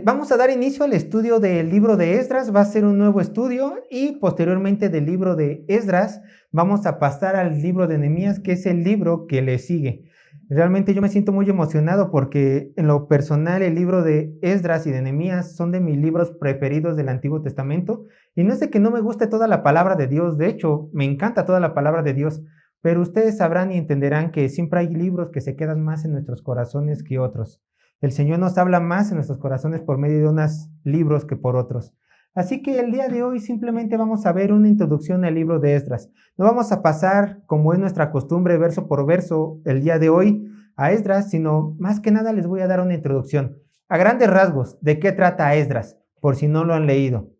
Vamos a dar inicio al estudio del libro de Esdras, va a ser un nuevo estudio y posteriormente del libro de Esdras vamos a pasar al libro de Nehemías, que es el libro que le sigue. Realmente yo me siento muy emocionado porque en lo personal el libro de Esdras y de Nehemías son de mis libros preferidos del Antiguo Testamento y no es de que no me guste toda la palabra de Dios, de hecho me encanta toda la palabra de Dios, pero ustedes sabrán y entenderán que siempre hay libros que se quedan más en nuestros corazones que otros. El Señor nos habla más en nuestros corazones por medio de unos libros que por otros. Así que el día de hoy simplemente vamos a ver una introducción al libro de Esdras. No vamos a pasar, como es nuestra costumbre, verso por verso el día de hoy a Esdras, sino más que nada les voy a dar una introducción. A grandes rasgos, ¿de qué trata Esdras? Por si no lo han leído.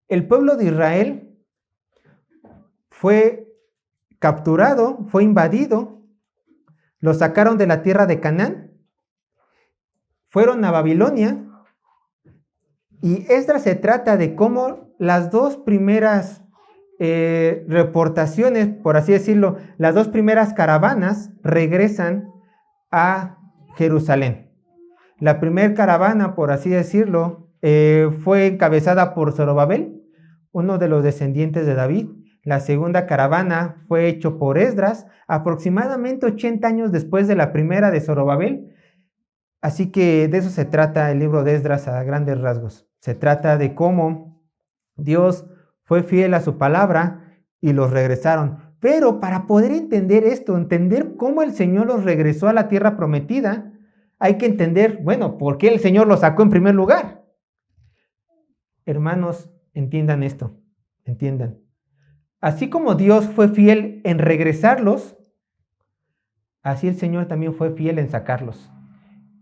El pueblo de Israel fue capturado, fue invadido, lo sacaron de la tierra de Canaán, fueron a Babilonia y Esdras se trata de cómo las dos primeras reportaciones, por así decirlo, las dos primeras caravanas regresan a Jerusalén. La primera caravana, por así decirlo, fue encabezada por Zorobabel, uno de los descendientes de David. La segunda caravana fue hecho por Esdras, aproximadamente 80 años después de la primera de Zorobabel. Así que de eso se trata el libro de Esdras a grandes rasgos. Se trata de cómo Dios fue fiel a su palabra y los regresaron. Pero para poder entender esto, entender cómo el Señor los regresó a la tierra prometida, hay que entender, bueno, ¿por qué el Señor los sacó en primer lugar? Hermanos, entiendan esto, entiendan. Así como Dios fue fiel en regresarlos, así el Señor también fue fiel en sacarlos.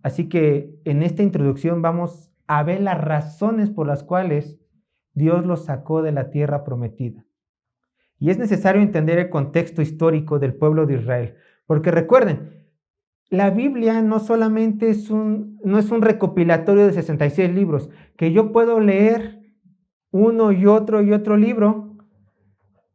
Así que en esta introducción vamos a ver las razones por las cuales Dios los sacó de la tierra prometida. Y es necesario entender el contexto histórico del pueblo de Israel. Porque recuerden, la Biblia no solamente es un recopilatorio de 66 libros, que yo puedo leer uno y otro libro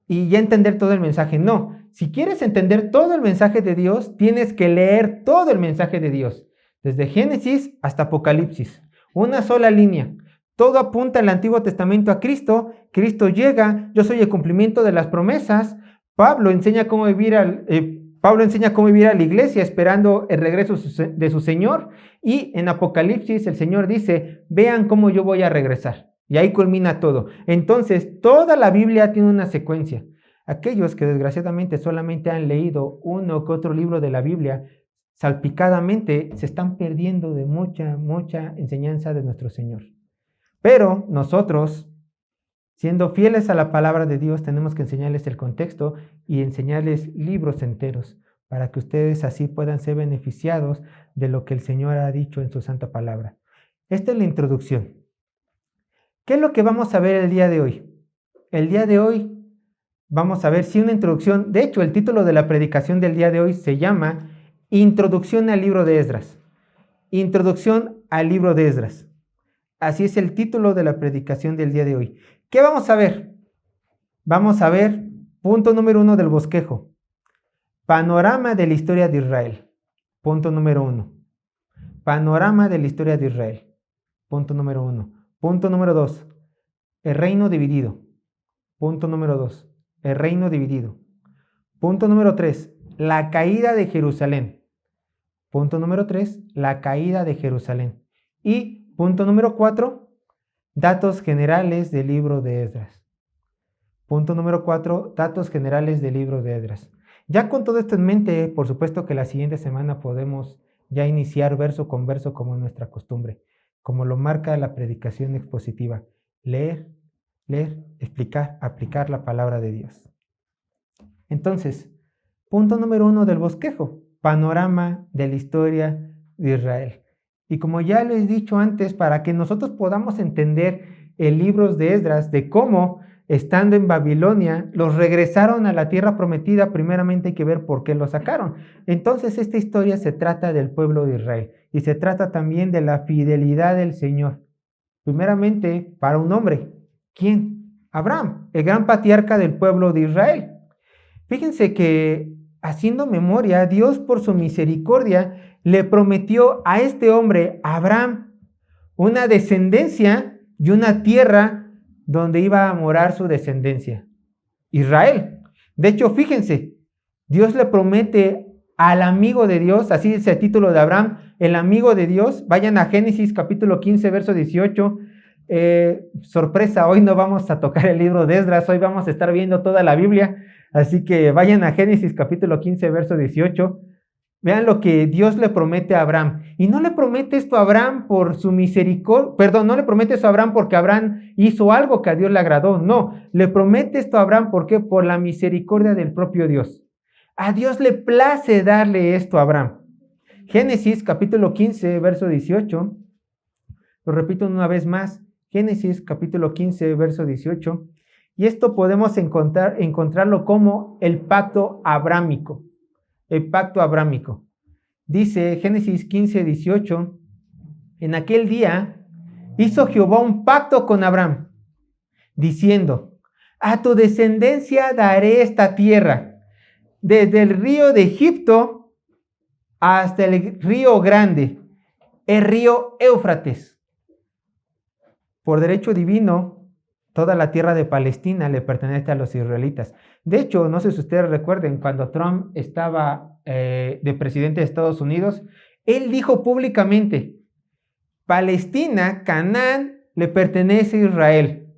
y ya entender todo el mensaje. No, si quieres entender todo el mensaje de Dios, tienes que leer todo el mensaje de Dios. Desde Génesis hasta Apocalipsis, una sola línea. Todo apunta en el Antiguo Testamento a Cristo. Cristo llega, yo soy el cumplimiento de las promesas. Pablo enseña cómo vivir a la iglesia esperando el regreso de su Señor. Y en Apocalipsis el Señor dice, vean cómo yo voy a regresar. Y ahí culmina todo. Entonces, toda la Biblia tiene una secuencia. Aquellos que desgraciadamente solamente han leído uno que otro libro de la Biblia, salpicadamente se están perdiendo de mucha enseñanza de nuestro Señor. Pero nosotros, siendo fieles a la palabra de Dios, tenemos que enseñarles el contexto y enseñarles libros enteros para que ustedes así puedan ser beneficiados de lo que el Señor ha dicho en su santa palabra. Esta es la introducción. ¿Qué es lo que vamos a ver el día de hoy? El día de hoy vamos a ver una introducción. De hecho, el título de la predicación del día de hoy se llama Introducción al libro de Esdras. Introducción al libro de Esdras. Así es el título de la predicación del día de hoy. ¿Qué vamos a ver? Vamos a ver, punto número 1 del bosquejo. Panorama de la historia de Israel. Punto número 1. Panorama de la historia de Israel. Punto número 1. Punto número 2. El reino dividido. Punto número 2. El reino dividido. Punto número 3. La caída de Jerusalén. Punto número 3. La caída de Jerusalén. Y punto número 4. Datos generales del libro de Esdras. Punto número 4. Datos generales del libro de Esdras. Ya con todo esto en mente, por supuesto que la siguiente semana podemos ya iniciar verso con verso como nuestra costumbre, como lo marca la predicación expositiva. Leer, explicar, aplicar la palabra de Dios. Entonces, punto número 1 del bosquejo, panorama de la historia de Israel. Y como ya les he dicho antes, para que nosotros podamos entender el libro de Esdras, de cómo, estando en Babilonia, los regresaron a la tierra prometida, primeramente hay que ver por qué los sacaron. Entonces, esta historia se trata del pueblo de Israel y se trata también de la fidelidad del Señor. Primeramente, para un hombre. ¿Quién? Abraham, el gran patriarca del pueblo de Israel. Fíjense que, haciendo memoria, Dios por su misericordia le prometió a este hombre, a Abraham, una descendencia y una tierra donde iba a morar su descendencia, Israel. De hecho, fíjense, Dios le promete al amigo de Dios, así dice el título de Abraham, el amigo de Dios. Vayan a Génesis capítulo 15, verso 18. Sorpresa, hoy no vamos a tocar el libro de Esdras, hoy vamos a estar viendo toda la Biblia, así que vayan a Génesis capítulo 15, verso 18. Vean lo que Dios le promete a Abraham. Y no le promete esto a Abraham por su misericordia, perdón, no le promete esto a Abraham porque Abraham hizo algo que a Dios le agradó. No, le promete esto a Abraham porque por la misericordia del propio Dios. A Dios le place darle esto a Abraham. Génesis capítulo 15, verso 18. Lo repito una vez más. Génesis capítulo 15, verso 18. Y esto podemos encontrarlo como el pacto abrámico. El pacto abrámico. Dice Génesis 15, 18. En aquel día hizo Jehová un pacto con Abraham, diciendo: a tu descendencia daré esta tierra, desde el río de Egipto hasta el río grande, el río Éufrates. Por derecho divino, toda la tierra de Palestina le pertenece a los israelitas. De hecho, no sé si ustedes recuerden, cuando Trump estaba de presidente de Estados Unidos, él dijo públicamente: Palestina, Canaán, le pertenece a Israel.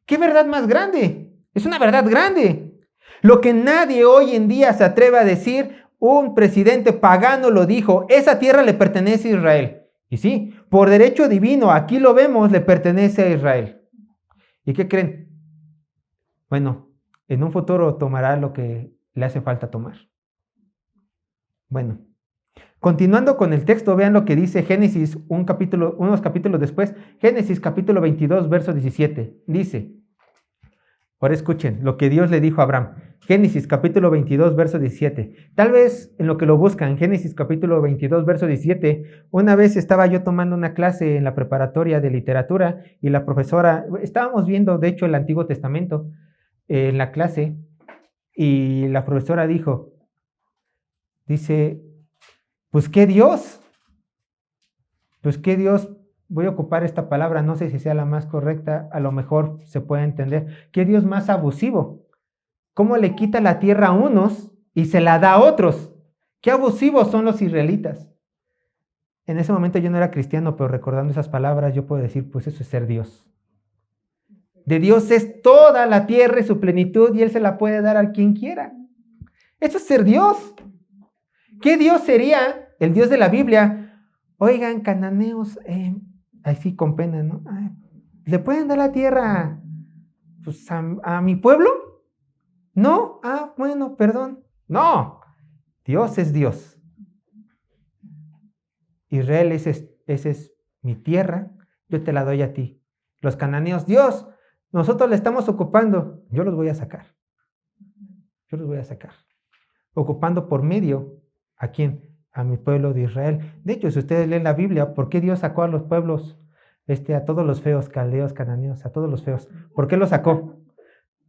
¿Qué verdad más grande? Es una verdad grande. Lo que nadie hoy en día se atreve a decir, un presidente pagano lo dijo: esa tierra le pertenece a Israel. Y sí, por derecho divino, aquí lo vemos, le pertenece a Israel. ¿Y qué creen? Bueno, en un futuro tomará lo que le hace falta tomar. Bueno, continuando con el texto, vean lo que dice Génesis, unos capítulos después, Génesis capítulo 22, verso 17. Dice, ahora escuchen lo que Dios le dijo a Abraham. Génesis capítulo 22, verso 17. Tal vez en lo que lo buscan, Génesis capítulo 22, verso 17, una vez estaba yo tomando una clase en la preparatoria de literatura y la profesora, estábamos viendo de hecho el Antiguo Testamento en la clase y la profesora dice, pues qué Dios, voy a ocupar esta palabra, no sé si sea la más correcta, a lo mejor se puede entender, qué Dios más abusivo. ¿Cómo le quita la tierra a unos y se la da a otros? Qué abusivos son los israelitas. En ese momento yo no era cristiano, pero recordando esas palabras yo puedo decir, pues eso es ser Dios. De Dios es toda la tierra y su plenitud y Él se la puede dar a quien quiera. Eso es ser Dios. ¿Qué Dios sería el Dios de la Biblia? Oigan, cananeos, así con pena, ¿no? ¿Le pueden dar la tierra pues, a mi pueblo? No, bueno, perdón. No, Dios es Dios. Israel, esa es mi tierra, yo te la doy a ti. Los cananeos, Dios, nosotros le estamos ocupando, yo los voy a sacar. Yo los voy a sacar. Ocupando por medio, ¿a quién? A mi pueblo de Israel. De hecho, si ustedes leen la Biblia, ¿por qué Dios sacó a los pueblos, a todos los feos, caldeos, cananeos, a todos los feos? ¿Por qué los sacó?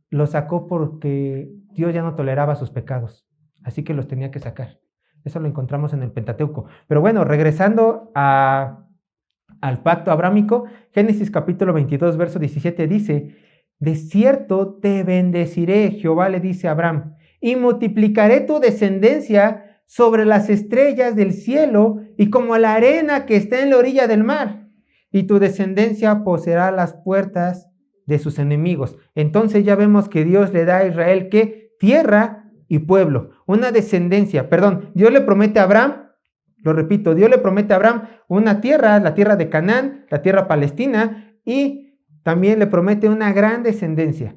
Los sacó porque Dios ya no toleraba sus pecados, así que los tenía que sacar. Eso lo encontramos en el Pentateuco. Pero bueno, regresando al pacto abrámico, Génesis capítulo 22, verso 17 dice, de cierto te bendeciré, Jehová le dice a Abraham, y multiplicaré tu descendencia sobre las estrellas del cielo y como la arena que está en la orilla del mar, y tu descendencia poseerá las puertas de sus enemigos. Entonces ya vemos que Dios le da a Israel ¿qué? Tierra y pueblo, una descendencia, Dios le promete a Abraham, lo repito, Dios le promete a Abraham una tierra, la tierra de Canaán, la tierra palestina, y también le promete una gran descendencia.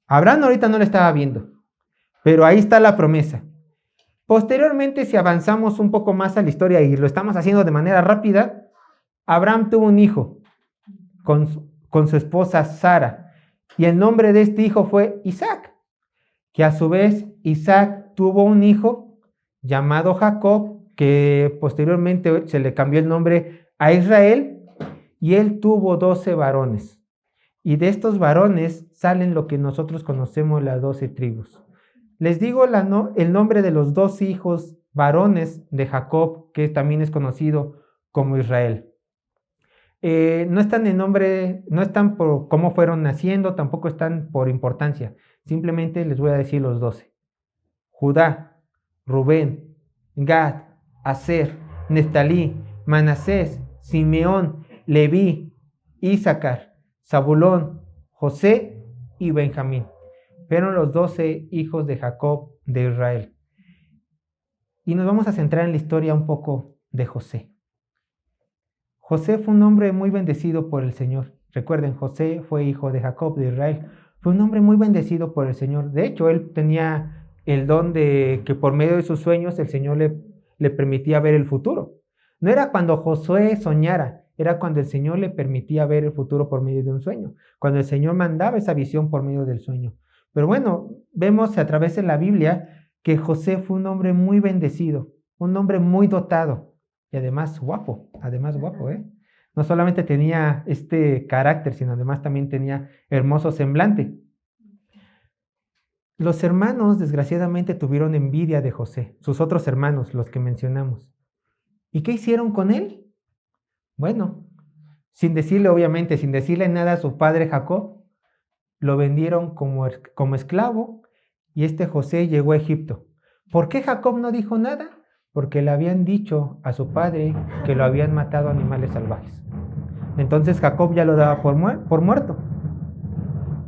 Abraham ahorita no lo estaba viendo, pero ahí está la promesa. Posteriormente, si avanzamos un poco más a la historia y lo estamos haciendo de manera rápida, Abraham tuvo un hijo con su esposa Sara, y el nombre de este hijo fue Isaac, que a su vez Isaac tuvo un hijo llamado Jacob, que posteriormente se le cambió el nombre a Israel, y él tuvo 12 varones, y de estos varones salen lo que nosotros conocemos las 12 tribus. Les digo el nombre de los 2 hijos varones de Jacob, que también es conocido como Israel. no están en nombre, no están por cómo fueron naciendo, tampoco están por importancia. Simplemente les voy a decir los 12. Judá, Rubén, Gad, Aser, Neftalí, Manasés, Simeón, Leví, Isaacar, Zabulón, José y Benjamín. Fueron los 12 hijos de Jacob de Israel. Y nos vamos a centrar en la historia un poco de José. José fue un hombre muy bendecido por el Señor. Recuerden, José fue hijo de Jacob de Israel. Fue un hombre muy bendecido por el Señor. De hecho, él tenía el don de que por medio de sus sueños el Señor le permitía ver el futuro. No era cuando Josué soñara, era cuando el Señor le permitía ver el futuro por medio de un sueño. Cuando el Señor mandaba esa visión por medio del sueño. Pero bueno, vemos a través de la Biblia que José fue un hombre muy bendecido, un hombre muy dotado y además guapo, No solamente tenía este carácter, sino además también tenía hermoso semblante. Los hermanos, desgraciadamente, tuvieron envidia de José, sus otros hermanos, los que mencionamos. ¿Y qué hicieron con él? Bueno, sin decirle nada a su padre Jacob, lo vendieron como esclavo y este José llegó a Egipto. ¿Por qué Jacob no dijo nada? Porque le habían dicho a su padre que lo habían matado animales salvajes. Entonces Jacob ya lo daba por muerto.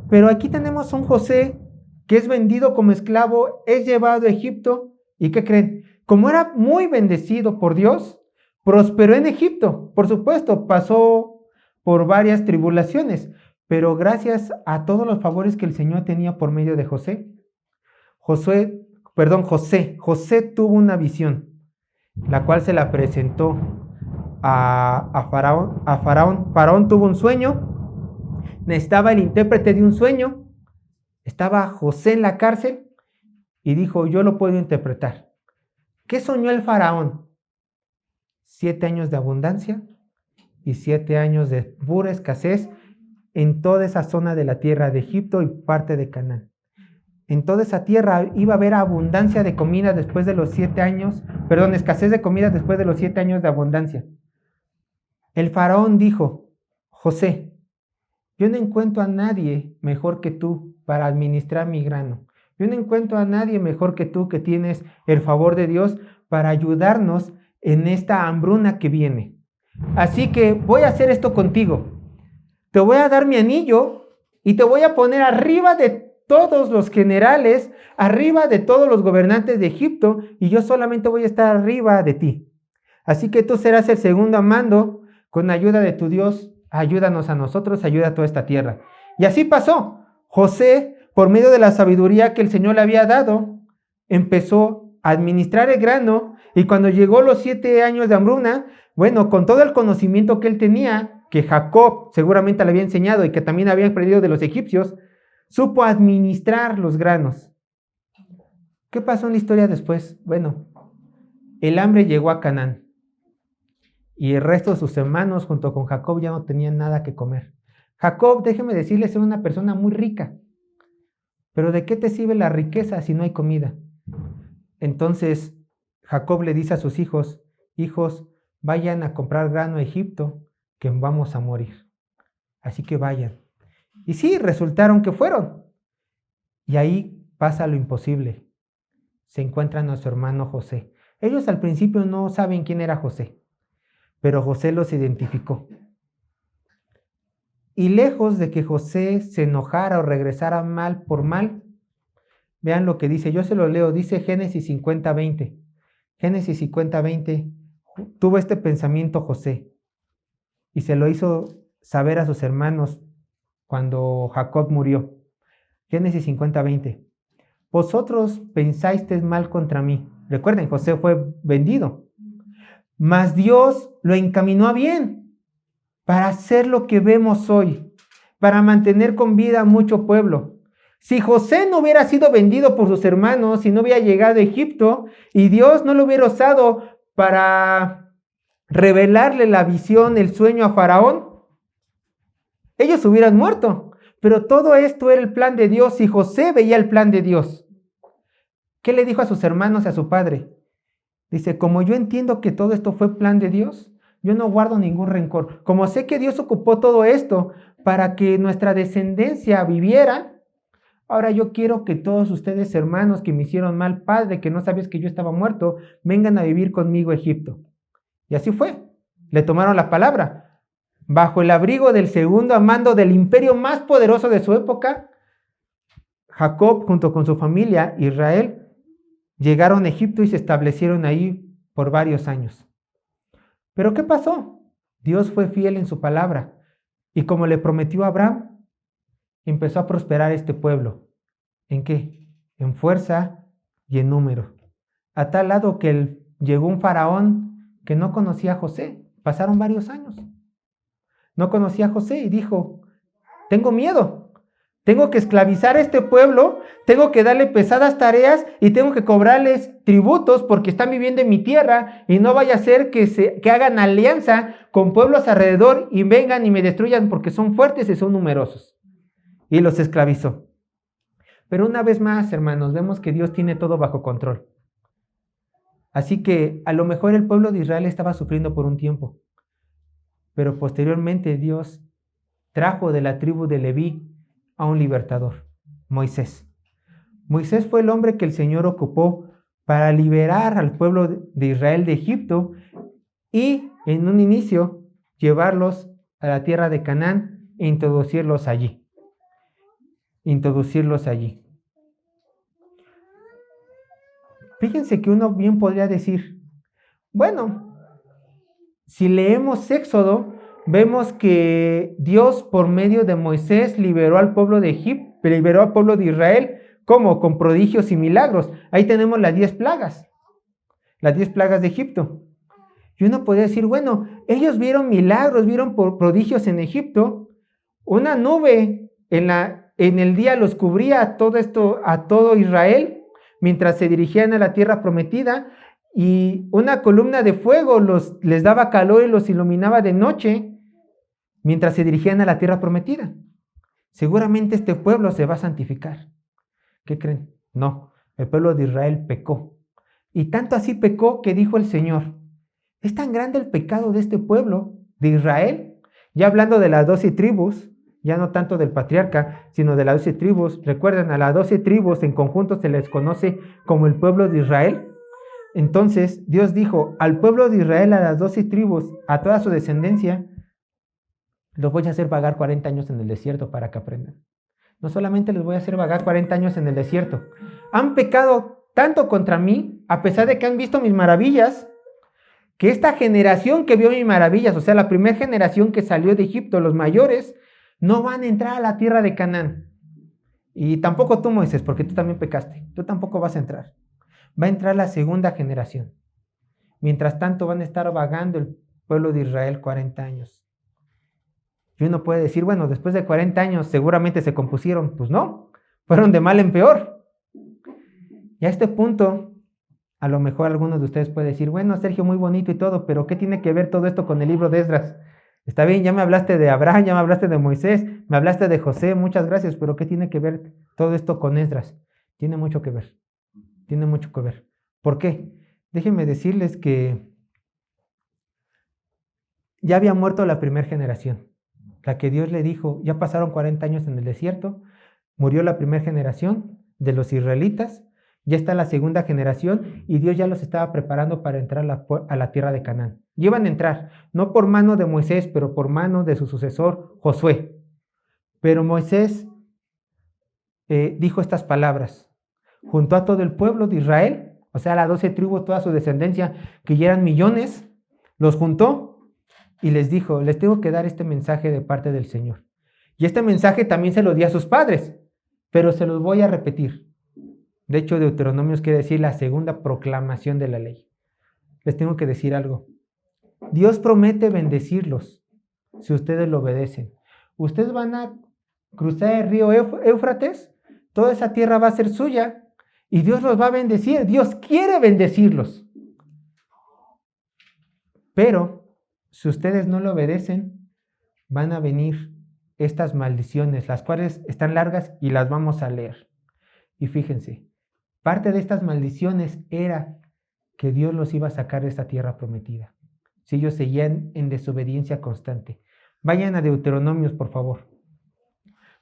Pero aquí tenemos un José que es vendido como esclavo, es llevado a Egipto. ¿Y qué creen? Como era muy bendecido por Dios, prosperó en Egipto. Por supuesto, pasó por varias tribulaciones, pero gracias a todos los favores que el Señor tenía por medio de José, José tuvo una visión, la cual se la presentó a Faraón. Faraón tuvo un sueño, necesitaba el intérprete de un sueño, estaba José en la cárcel y dijo, yo lo puedo interpretar. ¿Qué soñó el Faraón? 7 años de abundancia y 7 años de pura escasez en toda esa zona de la tierra de Egipto y parte de Canaán. En toda esa tierra iba a haber abundancia de comida después de los 7 años, escasez de comida después de los 7 años de abundancia. El faraón dijo, José, yo no encuentro a nadie mejor que tú para administrar mi grano. Yo no encuentro a nadie mejor que tú que tienes el favor de Dios para ayudarnos en esta hambruna que viene. Así que voy a hacer esto contigo. Te voy a dar mi anillo y te voy a poner arriba de todos los generales, arriba de todos los gobernantes de Egipto, y yo solamente voy a estar arriba de ti. Así que tú serás el segundo a mando, con ayuda de tu Dios, ayúdanos a nosotros, ayuda a toda esta tierra. Y así pasó. José, por medio de la sabiduría que el Señor le había dado, empezó a administrar el grano, y cuando llegó los 7 años de hambruna, bueno, con todo el conocimiento que él tenía, que Jacob seguramente le había enseñado y que también había aprendido de los egipcios, supo administrar los granos. ¿Qué pasó en la historia después? Bueno, el hambre llegó a Canaán y el resto de sus hermanos junto con Jacob ya no tenían nada que comer. Jacob, déjeme decirles, era una persona muy rica, pero ¿de qué te sirve la riqueza si no hay comida? Entonces Jacob le dice a sus hijos, hijos, vayan a comprar grano a Egipto, que vamos a morir. Así que vayan. Y sí, resultaron que fueron. Y ahí pasa lo imposible. Se encuentran a su hermano José. Ellos al principio no saben quién era José, pero José los identificó. Y lejos de que José se enojara o regresara mal por mal, vean lo que dice, yo se lo leo, dice Génesis 50:20. Génesis 50:20, tuvo este pensamiento José y se lo hizo saber a sus hermanos cuando Jacob murió. Génesis 50:20. Vosotros pensasteis mal contra mí. Recuerden, José fue vendido. Mas Dios lo encaminó a bien para hacer lo que vemos hoy, para mantener con vida a mucho pueblo. Si José no hubiera sido vendido por sus hermanos, si no hubiera llegado a Egipto y Dios no lo hubiera usado para revelarle la visión, el sueño a Faraón, ellos hubieran muerto. Pero todo esto era el plan de Dios y José veía el plan de Dios. ¿Qué le dijo a sus hermanos y a su padre? Dice, como yo entiendo que todo esto fue plan de Dios, yo no guardo ningún rencor. Como sé que Dios ocupó todo esto para que nuestra descendencia viviera, ahora yo quiero que todos ustedes, hermanos que me hicieron mal, padre, que no sabías que yo estaba muerto, vengan a vivir conmigo a Egipto. Y así fue. Le tomaron la palabra. Bajo el abrigo del segundo mando del imperio más poderoso de su época, Jacob, junto con su familia, Israel, llegaron a Egipto y se establecieron ahí por varios años. ¿Pero qué pasó? Dios fue fiel en su palabra. Y como le prometió a Abraham, empezó a prosperar este pueblo. ¿En qué? En fuerza y en número. A tal lado que llegó un faraón que no conocía a José. Pasaron varios años. No conocía a José y dijo, tengo miedo. Tengo que esclavizar a este pueblo, tengo que darle pesadas tareas y tengo que cobrarles tributos porque están viviendo en mi tierra y no vaya a ser que hagan alianza con pueblos alrededor y vengan y me destruyan porque son fuertes y son numerosos. Y los esclavizó. Pero una vez más, hermanos, vemos que Dios tiene todo bajo control. Así que a lo mejor el pueblo de Israel estaba sufriendo por un tiempo, pero posteriormente Dios trajo de la tribu de Leví a un libertador, Moisés. Moisés fue el hombre que el Señor ocupó para liberar al pueblo de Israel de Egipto y en un inicio llevarlos a la tierra de Canaán e introducirlos allí. Fíjense que uno bien podría decir, bueno, si leemos Éxodo, vemos que Dios por medio de Moisés liberó al pueblo de Egipto, liberó al pueblo de Israel, ¿cómo? Con prodigios y milagros. Ahí tenemos las 10 plagas de Egipto. Y uno podría decir, bueno, ellos vieron milagros, vieron prodigios en Egipto. Una nube en el día los cubría a todo Israel, mientras se dirigían a la tierra prometida, y una columna de fuego les daba calor y los iluminaba de noche, mientras se dirigían a la tierra prometida. Seguramente este pueblo se va a santificar. ¿Qué creen? No, el pueblo de Israel pecó. Y tanto así pecó que dijo el Señor, es tan grande el pecado de este pueblo de Israel, ya hablando de las 12 tribus, ya no tanto del patriarca, sino de las 12 tribus. Recuerden, a las 12 tribus en conjunto se les conoce como el pueblo de Israel. Entonces Dios dijo, al pueblo de Israel, a las 12 tribus, a toda su descendencia, los voy a hacer vagar 40 años en el desierto para que aprendan. No solamente les voy a hacer vagar 40 años en el desierto, han pecado tanto contra mí, a pesar de que han visto mis maravillas, que esta generación que vio mis maravillas, o sea, la primera generación que salió de Egipto, los mayores, no van a entrar a la tierra de Canaán. Y tampoco tú, Moisés, porque tú también pecaste, tú tampoco vas a entrar. Va a entrar la segunda generación. Mientras tanto van a estar vagando el pueblo de Israel 40 años. Y uno puede decir, bueno, después de 40 años seguramente se compusieron. Pues no, fueron de mal en peor. Y a este punto, a lo mejor algunos de ustedes pueden decir, bueno, Sergio, muy bonito y todo, pero ¿qué tiene que ver todo esto con el libro de Esdras? Está bien, ya me hablaste de Abraham, ya me hablaste de Moisés, me hablaste de José, muchas gracias, pero ¿qué tiene que ver todo esto con Esdras? Tiene mucho que ver. ¿Por qué? Déjenme decirles que ya había muerto la primera generación, la que Dios le dijo, ya pasaron 40 años en el desierto, murió la primera generación de los israelitas, ya está la segunda generación y Dios ya los estaba preparando para entrar a la tierra de Canaán. Y iban a entrar, no por mano de Moisés, pero por mano de su sucesor, Josué. Pero Moisés dijo estas palabras, juntó a todo el pueblo de Israel, o sea, las 12 tribus, toda su descendencia, que ya eran millones, los juntó y les dijo, les tengo que dar este mensaje de parte del Señor. Y este mensaje también se lo di a sus padres, pero se los voy a repetir. De hecho, Deuteronomios quiere decir la segunda proclamación de la ley. Les tengo que decir algo. Dios promete bendecirlos si ustedes lo obedecen. Ustedes van a cruzar el río Éufrates, toda esa tierra va a ser suya y Dios los va a bendecir. Dios quiere bendecirlos. Pero si ustedes no lo obedecen, van a venir estas maldiciones, las cuales están largas y las vamos a leer. Y fíjense, parte de estas maldiciones era que Dios los iba a sacar de esta tierra prometida. si ellos seguían en desobediencia constante. Vayan a Deuteronomios, por favor.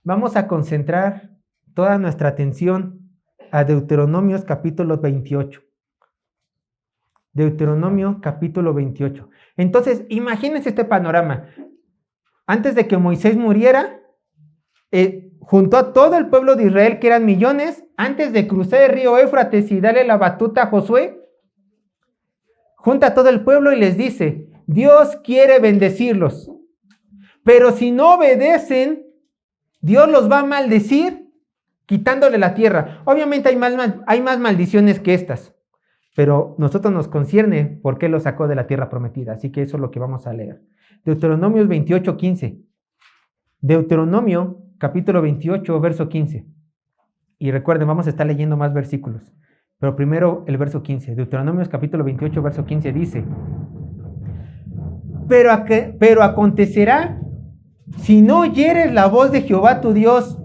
Vamos a concentrar toda nuestra atención a Deuteronomios capítulo 28. Deuteronomio capítulo 28. Entonces, imagínense este panorama. Antes de que Moisés muriera, juntó a todo el pueblo de Israel, que eran millones, antes de cruzar el río Éufrates y darle la batuta a Josué, junta a todo el pueblo y les dice, Dios quiere bendecirlos, pero si no obedecen, Dios los va a maldecir quitándole la tierra. Obviamente hay más maldiciones que estas, pero nosotros nos concierne por qué los sacó de la tierra prometida. Así que eso es lo que vamos a leer. Deuteronomio 28, 15. Deuteronomio capítulo 28, verso 15. Y recuerden, vamos a estar leyendo más versículos. Pero primero el verso 15. Deuteronomio capítulo 28, verso 15 dice, pero acontecerá, si no oyeres la voz de Jehová tu Dios,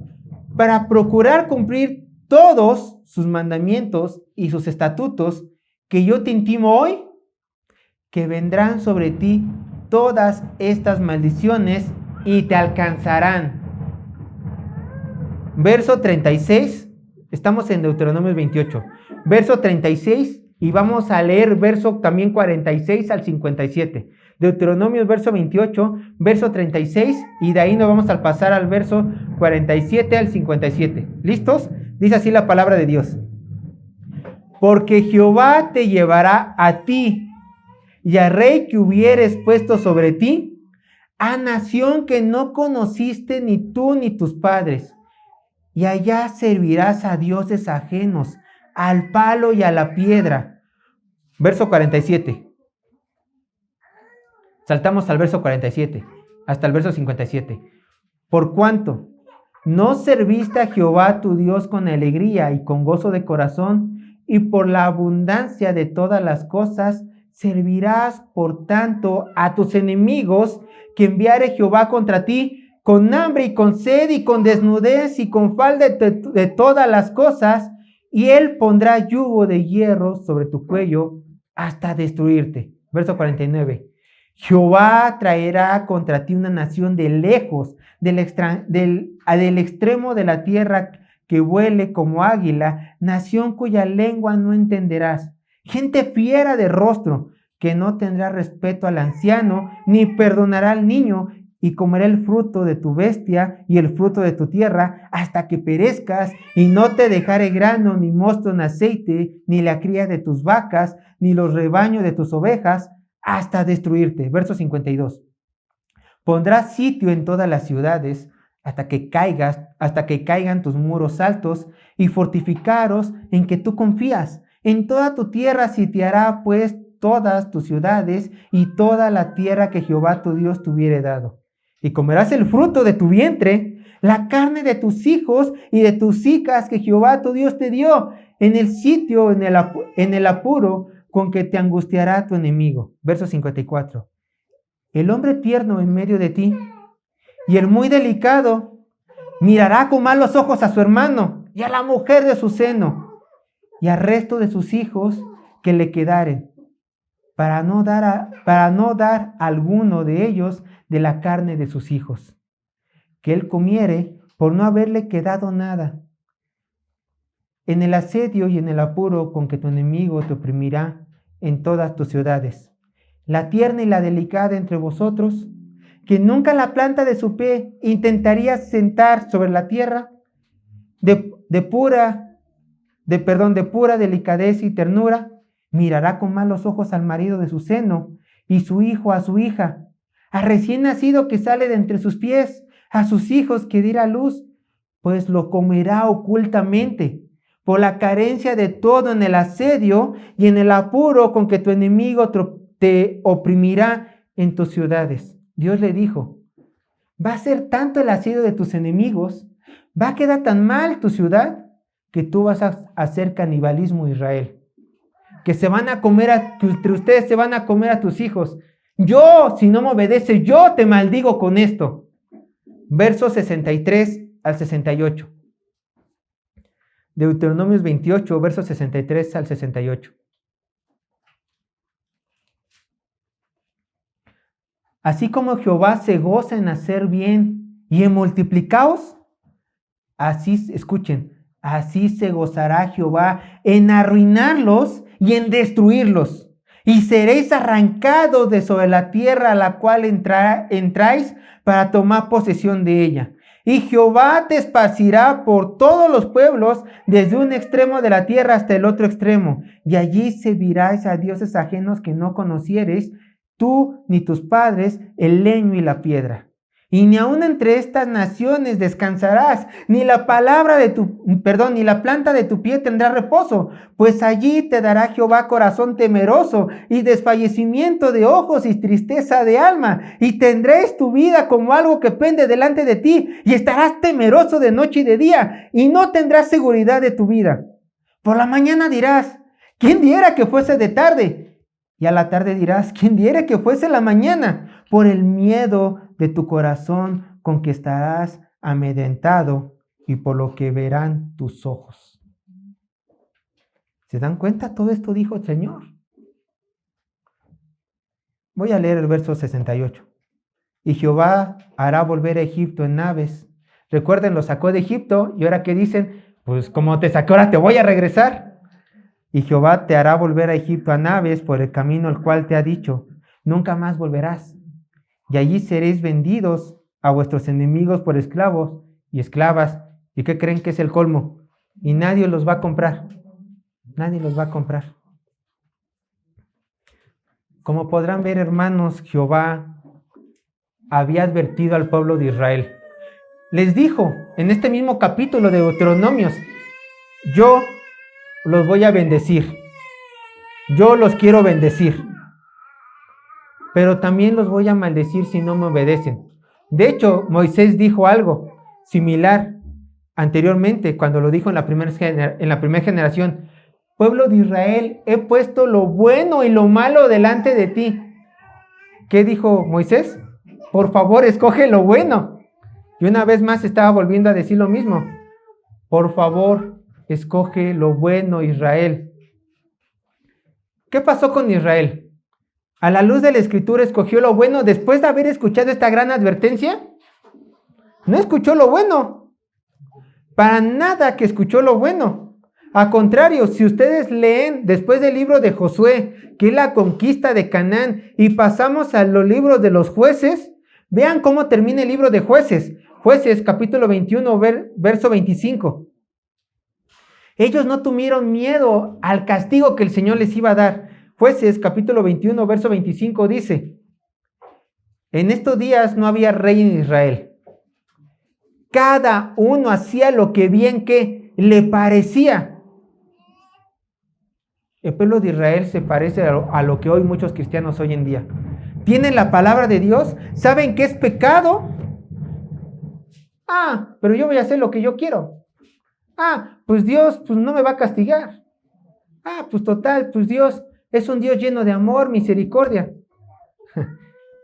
para procurar cumplir todos sus mandamientos y sus estatutos que yo te intimo hoy, que vendrán sobre ti todas estas maldiciones y te alcanzarán. Verso 36, estamos en Deuteronomio 28, verso 36, y vamos a leer verso también 46 al 57. Deuteronomio verso 28, verso 36, y de ahí nos vamos a pasar al verso 47 al 57. ¿Listos? Dice así la palabra de Dios. Porque Jehová te llevará a ti y al rey que hubieres puesto sobre ti, a nación que no conociste ni tú ni tus padres, y allá servirás a dioses ajenos, al palo y a la piedra. Verso 47. Saltamos al verso 47, hasta el verso 57. Por cuanto no serviste a Jehová tu Dios con alegría y con gozo de corazón, y por la abundancia de todas las cosas, servirás por tanto a tus enemigos que enviare Jehová contra ti, con hambre y con sed y con desnudez y con falta de todas las cosas, y él pondrá yugo de hierro sobre tu cuello hasta destruirte. Verso 49. Jehová traerá contra ti una nación de lejos, del extremo de la tierra, que vuele como águila, nación cuya lengua no entenderás, gente fiera de rostro, que no tendrá respeto al anciano, ni perdonará al niño, y comerá el fruto de tu bestia y el fruto de tu tierra, hasta que perezcas, y no te dejare grano, ni mosto en aceite, ni la cría de tus vacas, ni los rebaños de tus ovejas, hasta destruirte. Verso 52. Pondrás sitio en todas las ciudades, hasta que caigan tus muros altos, y fortificaros en que tú confías. En toda tu tierra sitiará pues todas tus ciudades y toda la tierra que Jehová tu Dios te hubiere dado. Y comerás el fruto de tu vientre, la carne de tus hijos y de tus hijas que Jehová tu Dios te dio, en el sitio, en el apuro con que te angustiará tu enemigo. Verso 54. El hombre tierno en medio de ti y el muy delicado mirará con malos ojos a su hermano y a la mujer de su seno y al resto de sus hijos que le quedaren, para no dar a alguno de ellos de la carne de sus hijos, que él comiere por no haberle quedado nada. En el asedio y en el apuro con que tu enemigo te oprimirá en todas tus ciudades, la tierna y la delicada entre vosotros, que nunca la planta de su pie intentaría sentar sobre la tierra, de pura delicadeza y ternura, mirará con malos ojos al marido de su seno y su hijo a su hija, al recién nacido que sale de entre sus pies, a sus hijos que diera luz, pues lo comerá ocultamente, por la carencia de todo en el asedio y en el apuro con que tu enemigo te oprimirá en tus ciudades. Dios le dijo, va a ser tanto el asedio de tus enemigos, va a quedar tan mal tu ciudad, que tú vas a hacer canibalismo, Israel. Que se van a comer, entre ustedes se van a comer a tus hijos. Yo, si no me obedeces, yo te maldigo con esto. Versos 63 al 68. Deuteronomios 28, versos 63 al 68. Así como Jehová se goza en hacer bien y en multiplicaos, así, escuchen, así se gozará Jehová en arruinarlos y en destruirlos. Y seréis arrancados de sobre la tierra a la cual entráis para tomar posesión de ella. Y Jehová te esparcirá por todos los pueblos, desde un extremo de la tierra hasta el otro extremo. Y allí servirás a dioses ajenos que no conocieres, tú ni tus padres, el leño y la piedra. Y ni aun entre estas naciones descansarás, ni la ni la planta de tu pie tendrá reposo, pues allí te dará Jehová corazón temeroso y desfallecimiento de ojos y tristeza de alma, y tendréis tu vida como algo que pende delante de ti, y estarás temeroso de noche y de día, y no tendrás seguridad de tu vida. Por la mañana dirás, ¿quién diera que fuese de tarde? Y a la tarde dirás, ¿quién diera que fuese la mañana? Por el miedo de tu corazón con que estarás amedrentado y por lo que verán tus ojos. ¿Se dan cuenta? Todo esto dijo el Señor. Voy a leer el verso 68. Y Jehová hará volver a Egipto en naves. Recuerden, lo sacó de Egipto y ahora que dicen, pues como te saqué, ahora te voy a regresar. Y Jehová te hará volver a Egipto a naves por el camino el cual te ha dicho, nunca más volverás. Y allí seréis vendidos a vuestros enemigos por esclavos y esclavas. ¿Y qué creen que es el colmo? Y nadie los va a comprar. Nadie los va a comprar. Como podrán ver, hermanos, Jehová había advertido al pueblo de Israel. Les dijo en este mismo capítulo de Deuteronomios, yo los voy a bendecir. Yo los quiero bendecir. Pero también los voy a maldecir si no me obedecen. De hecho, Moisés dijo algo similar anteriormente, cuando lo dijo en la primera generación. Pueblo de Israel, he puesto lo bueno y lo malo delante de ti. ¿Qué dijo Moisés? Por favor, escoge lo bueno. Y una vez más estaba volviendo a decir lo mismo. Por favor, escoge lo bueno, Israel. ¿Qué pasó con Israel? A la luz de la Escritura escogió lo bueno después de haber escuchado esta gran advertencia. No escuchó lo bueno. Para nada que escuchó lo bueno. Al contrario, si ustedes leen después del libro de Josué, que es la conquista de Canaán, y pasamos a los libros de los jueces, vean cómo termina el libro de Jueces. Jueces, capítulo 21, verso 25. Ellos no tuvieron miedo al castigo que el Señor les iba a dar. Jueces, capítulo 21, verso 25 dice, en estos días no había rey en Israel. Cada uno hacía lo que bien que le parecía. El pueblo de Israel se parece a lo que hoy muchos cristianos hoy en día. Tienen la palabra de Dios, saben que es pecado. Pero yo voy a hacer lo que yo quiero. Pues Dios pues no me va a castigar. Pues total, pues Dios es un Dios lleno de amor, misericordia.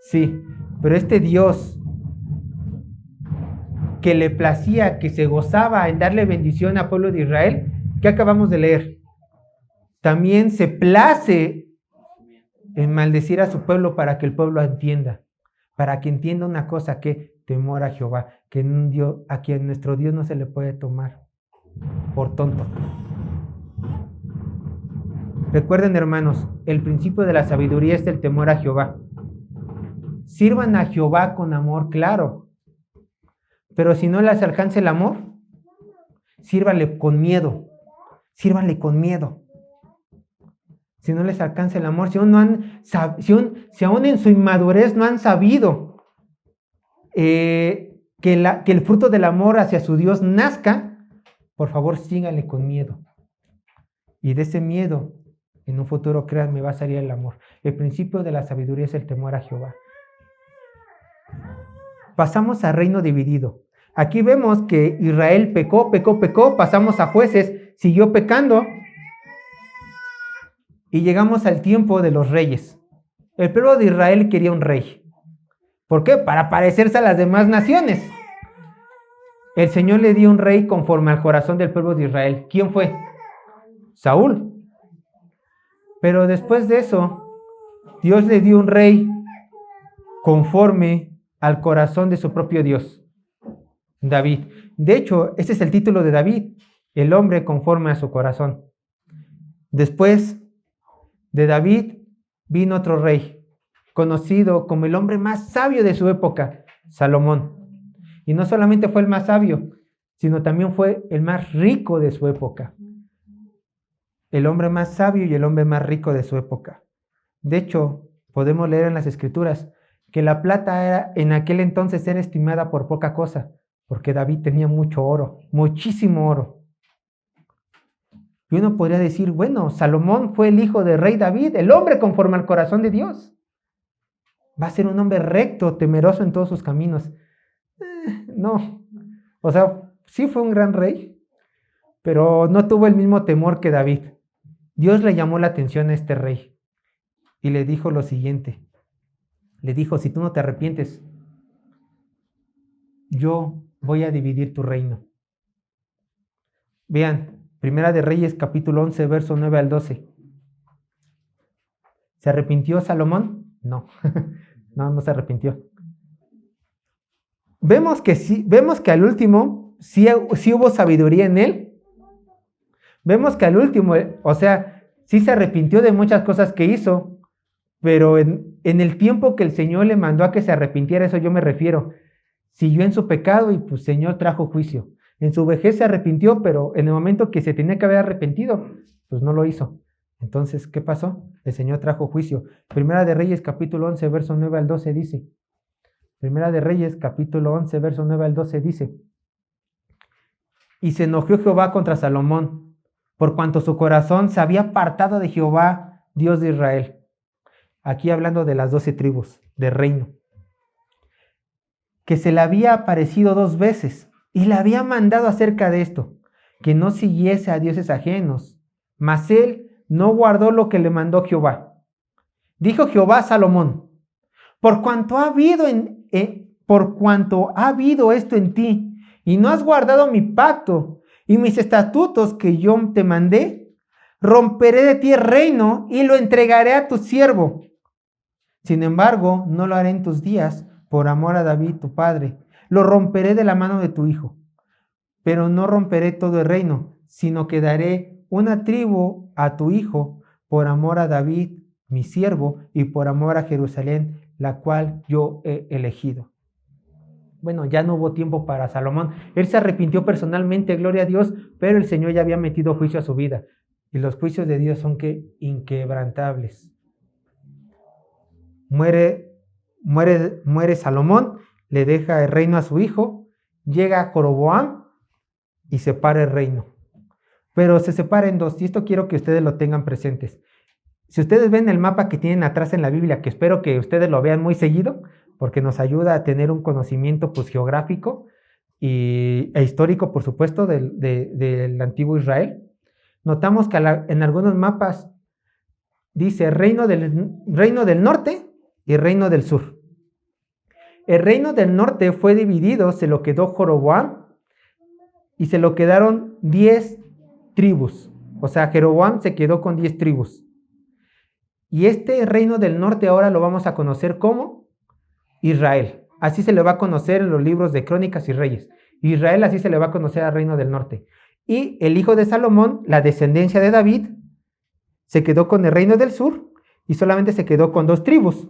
Sí, pero este Dios que le placía, que se gozaba en darle bendición al pueblo de Israel, que acabamos de leer, también se place en maldecir a su pueblo para que el pueblo entienda, para que entienda una cosa, que temor a Jehová, que a quien nuestro Dios no se le puede tomar por tonto. Recuerden, hermanos, el principio de la sabiduría es el temor a Jehová. Sirvan a Jehová con amor, claro. Pero si no les alcanza el amor, sírvanle con miedo. Sírvanle con miedo. Si no les alcanza el amor, si aún en su inmadurez no han sabido que el fruto del amor hacia su Dios nazca, por favor síganle con miedo. Y de ese miedo, en un futuro, créanme, va a salir el amor. El principio de la sabiduría es el temor a Jehová. Pasamos a reino dividido. Aquí vemos que Israel pecó. Pasamos a Jueces, siguió pecando. Y llegamos al tiempo de los reyes. El pueblo de Israel quería un rey. ¿Por qué? Para parecerse a las demás naciones. El Señor le dio un rey conforme al corazón del pueblo de Israel. ¿Quién fue? Saúl. Pero después de eso, Dios le dio un rey conforme al corazón de su propio Dios, David. De hecho, ese es el título de David, el hombre conforme a su corazón. Después de David vino otro rey, conocido como el hombre más sabio de su época, Salomón. Y no solamente fue el más sabio, sino también fue el más rico de su época. El hombre más sabio y el hombre más rico de su época. De hecho, podemos leer en las Escrituras que la plata en aquel entonces era estimada por poca cosa, porque David tenía mucho oro, muchísimo oro. Y uno podría decir, bueno, Salomón fue el hijo del rey David, el hombre conforme al corazón de Dios. Va a ser un hombre recto, temeroso en todos sus caminos. No, o sea, sí fue un gran rey, pero no tuvo el mismo temor que David. Dios le llamó la atención a este rey y le dijo lo siguiente. Le dijo, si tú no te arrepientes, yo voy a dividir tu reino. Vean, Primera de Reyes, capítulo 11, verso 9 al 12. ¿Se arrepintió Salomón? No, no se arrepintió. Vemos que al último sí hubo sabiduría en él. Vemos que al último, o sea, sí se arrepintió de muchas cosas que hizo, pero en el tiempo que el Señor le mandó a que se arrepintiera, eso yo me refiero, siguió en su pecado y pues el Señor trajo juicio. En su vejez se arrepintió, pero en el momento que se tenía que haber arrepentido, pues no lo hizo. Entonces, ¿qué pasó? El Señor trajo juicio. Primera de Reyes, capítulo 11, verso 9 al 12 dice. Primera de Reyes, capítulo 11, verso 9 al 12 dice. Y se enojó Jehová contra Salomón, por cuanto su corazón se había apartado de Jehová, Dios de Israel. Aquí hablando de las 12 tribus del reino. Que se le había aparecido 2 veces y le había mandado acerca de esto, que no siguiese a dioses ajenos, mas él no guardó lo que le mandó Jehová. Dijo Jehová a Salomón, por cuanto ha habido esto en ti, y no has guardado mi pacto y mis estatutos que yo te mandé, romperé de ti el reino y lo entregaré a tu siervo. Sin embargo, no lo haré en tus días, por amor a David tu padre. Lo romperé de la mano de tu hijo. Pero no romperé todo el reino, sino que daré una tribu a tu hijo, por amor a David, mi siervo, y por amor a Jerusalén, la cual yo he elegido. Bueno, ya no hubo tiempo para Salomón. Él se arrepintió personalmente, gloria a Dios, pero el Señor ya había metido juicio a su vida. Y los juicios de Dios son inquebrantables. Muere Salomón, le deja el reino a su hijo, llega Joroboam y separa el reino. Pero se separa en 2, y esto quiero que ustedes lo tengan presentes. Si ustedes ven el mapa que tienen atrás en la Biblia, que espero que ustedes lo vean muy seguido, porque nos ayuda a tener un conocimiento pues, geográfico e histórico, por supuesto, del antiguo Israel. Notamos que en algunos mapas dice reino del norte y reino del sur. El reino del norte fue dividido, se lo quedó Joroboam y se lo quedaron 10 tribus. O sea, Jeroboam se quedó con 10 tribus. Y este reino del norte ahora lo vamos a conocer como Israel. Así se le va a conocer en los libros de Crónicas y Reyes. Israel así se le va a conocer al reino del norte. Y el hijo de Salomón, la descendencia de David, se quedó con el reino del sur y solamente se quedó con 2 tribus,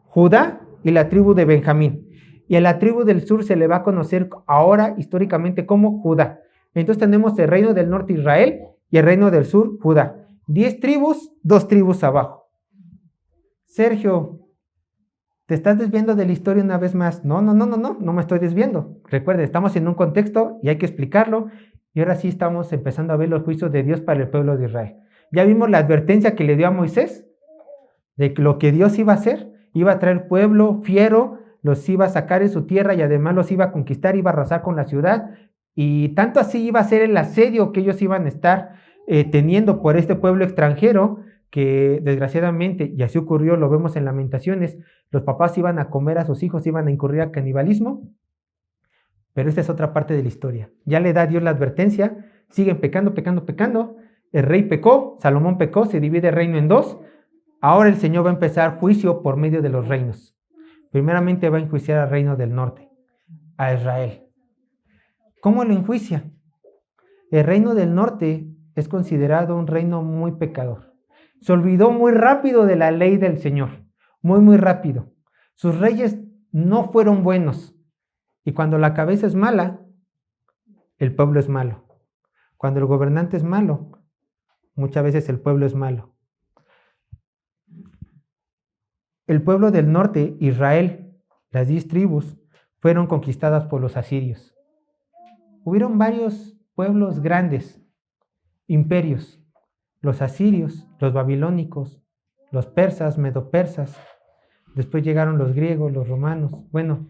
Judá y la tribu de Benjamín. Y a la tribu del sur se le va a conocer ahora históricamente como Judá. Entonces tenemos el reino del norte Israel y el reino del sur Judá. 10 tribus, 2 tribus abajo. Sergio, ¿te estás desviando de la historia una vez más? No me estoy desviando. Recuerden, estamos en un contexto y hay que explicarlo. Y ahora sí estamos empezando a ver los juicios de Dios para el pueblo de Israel. Ya vimos la advertencia que le dio a Moisés de lo que Dios iba a hacer. Iba a traer pueblo fiero, los iba a sacar de su tierra y además los iba a conquistar, iba a arrasar con la ciudad. Y tanto así iba a ser el asedio que ellos iban a estar teniendo por este pueblo extranjero, que desgraciadamente, y así ocurrió, lo vemos en Lamentaciones, los papás iban a comer a sus hijos, iban a incurrir a canibalismo. Pero esta es otra parte de la historia. Ya le da Dios la advertencia, siguen pecando. El rey pecó, Salomón pecó, se divide el reino en 2. Ahora el Señor va a empezar juicio por medio de los reinos. Primeramente va a enjuiciar al reino del norte, a Israel. ¿Cómo lo enjuicia? El reino del norte es considerado un reino muy pecador. Se olvidó muy rápido de la ley del Señor, muy rápido. Sus reyes no fueron buenos. Y cuando la cabeza es mala, el pueblo es malo. Cuando el gobernante es malo, muchas veces el pueblo es malo. El pueblo del norte, Israel, las 10 tribus, fueron conquistadas por los asirios. Hubieron varios pueblos grandes, imperios, los asirios, los babilónicos, los persas, medopersas, después llegaron los griegos, los romanos. Bueno,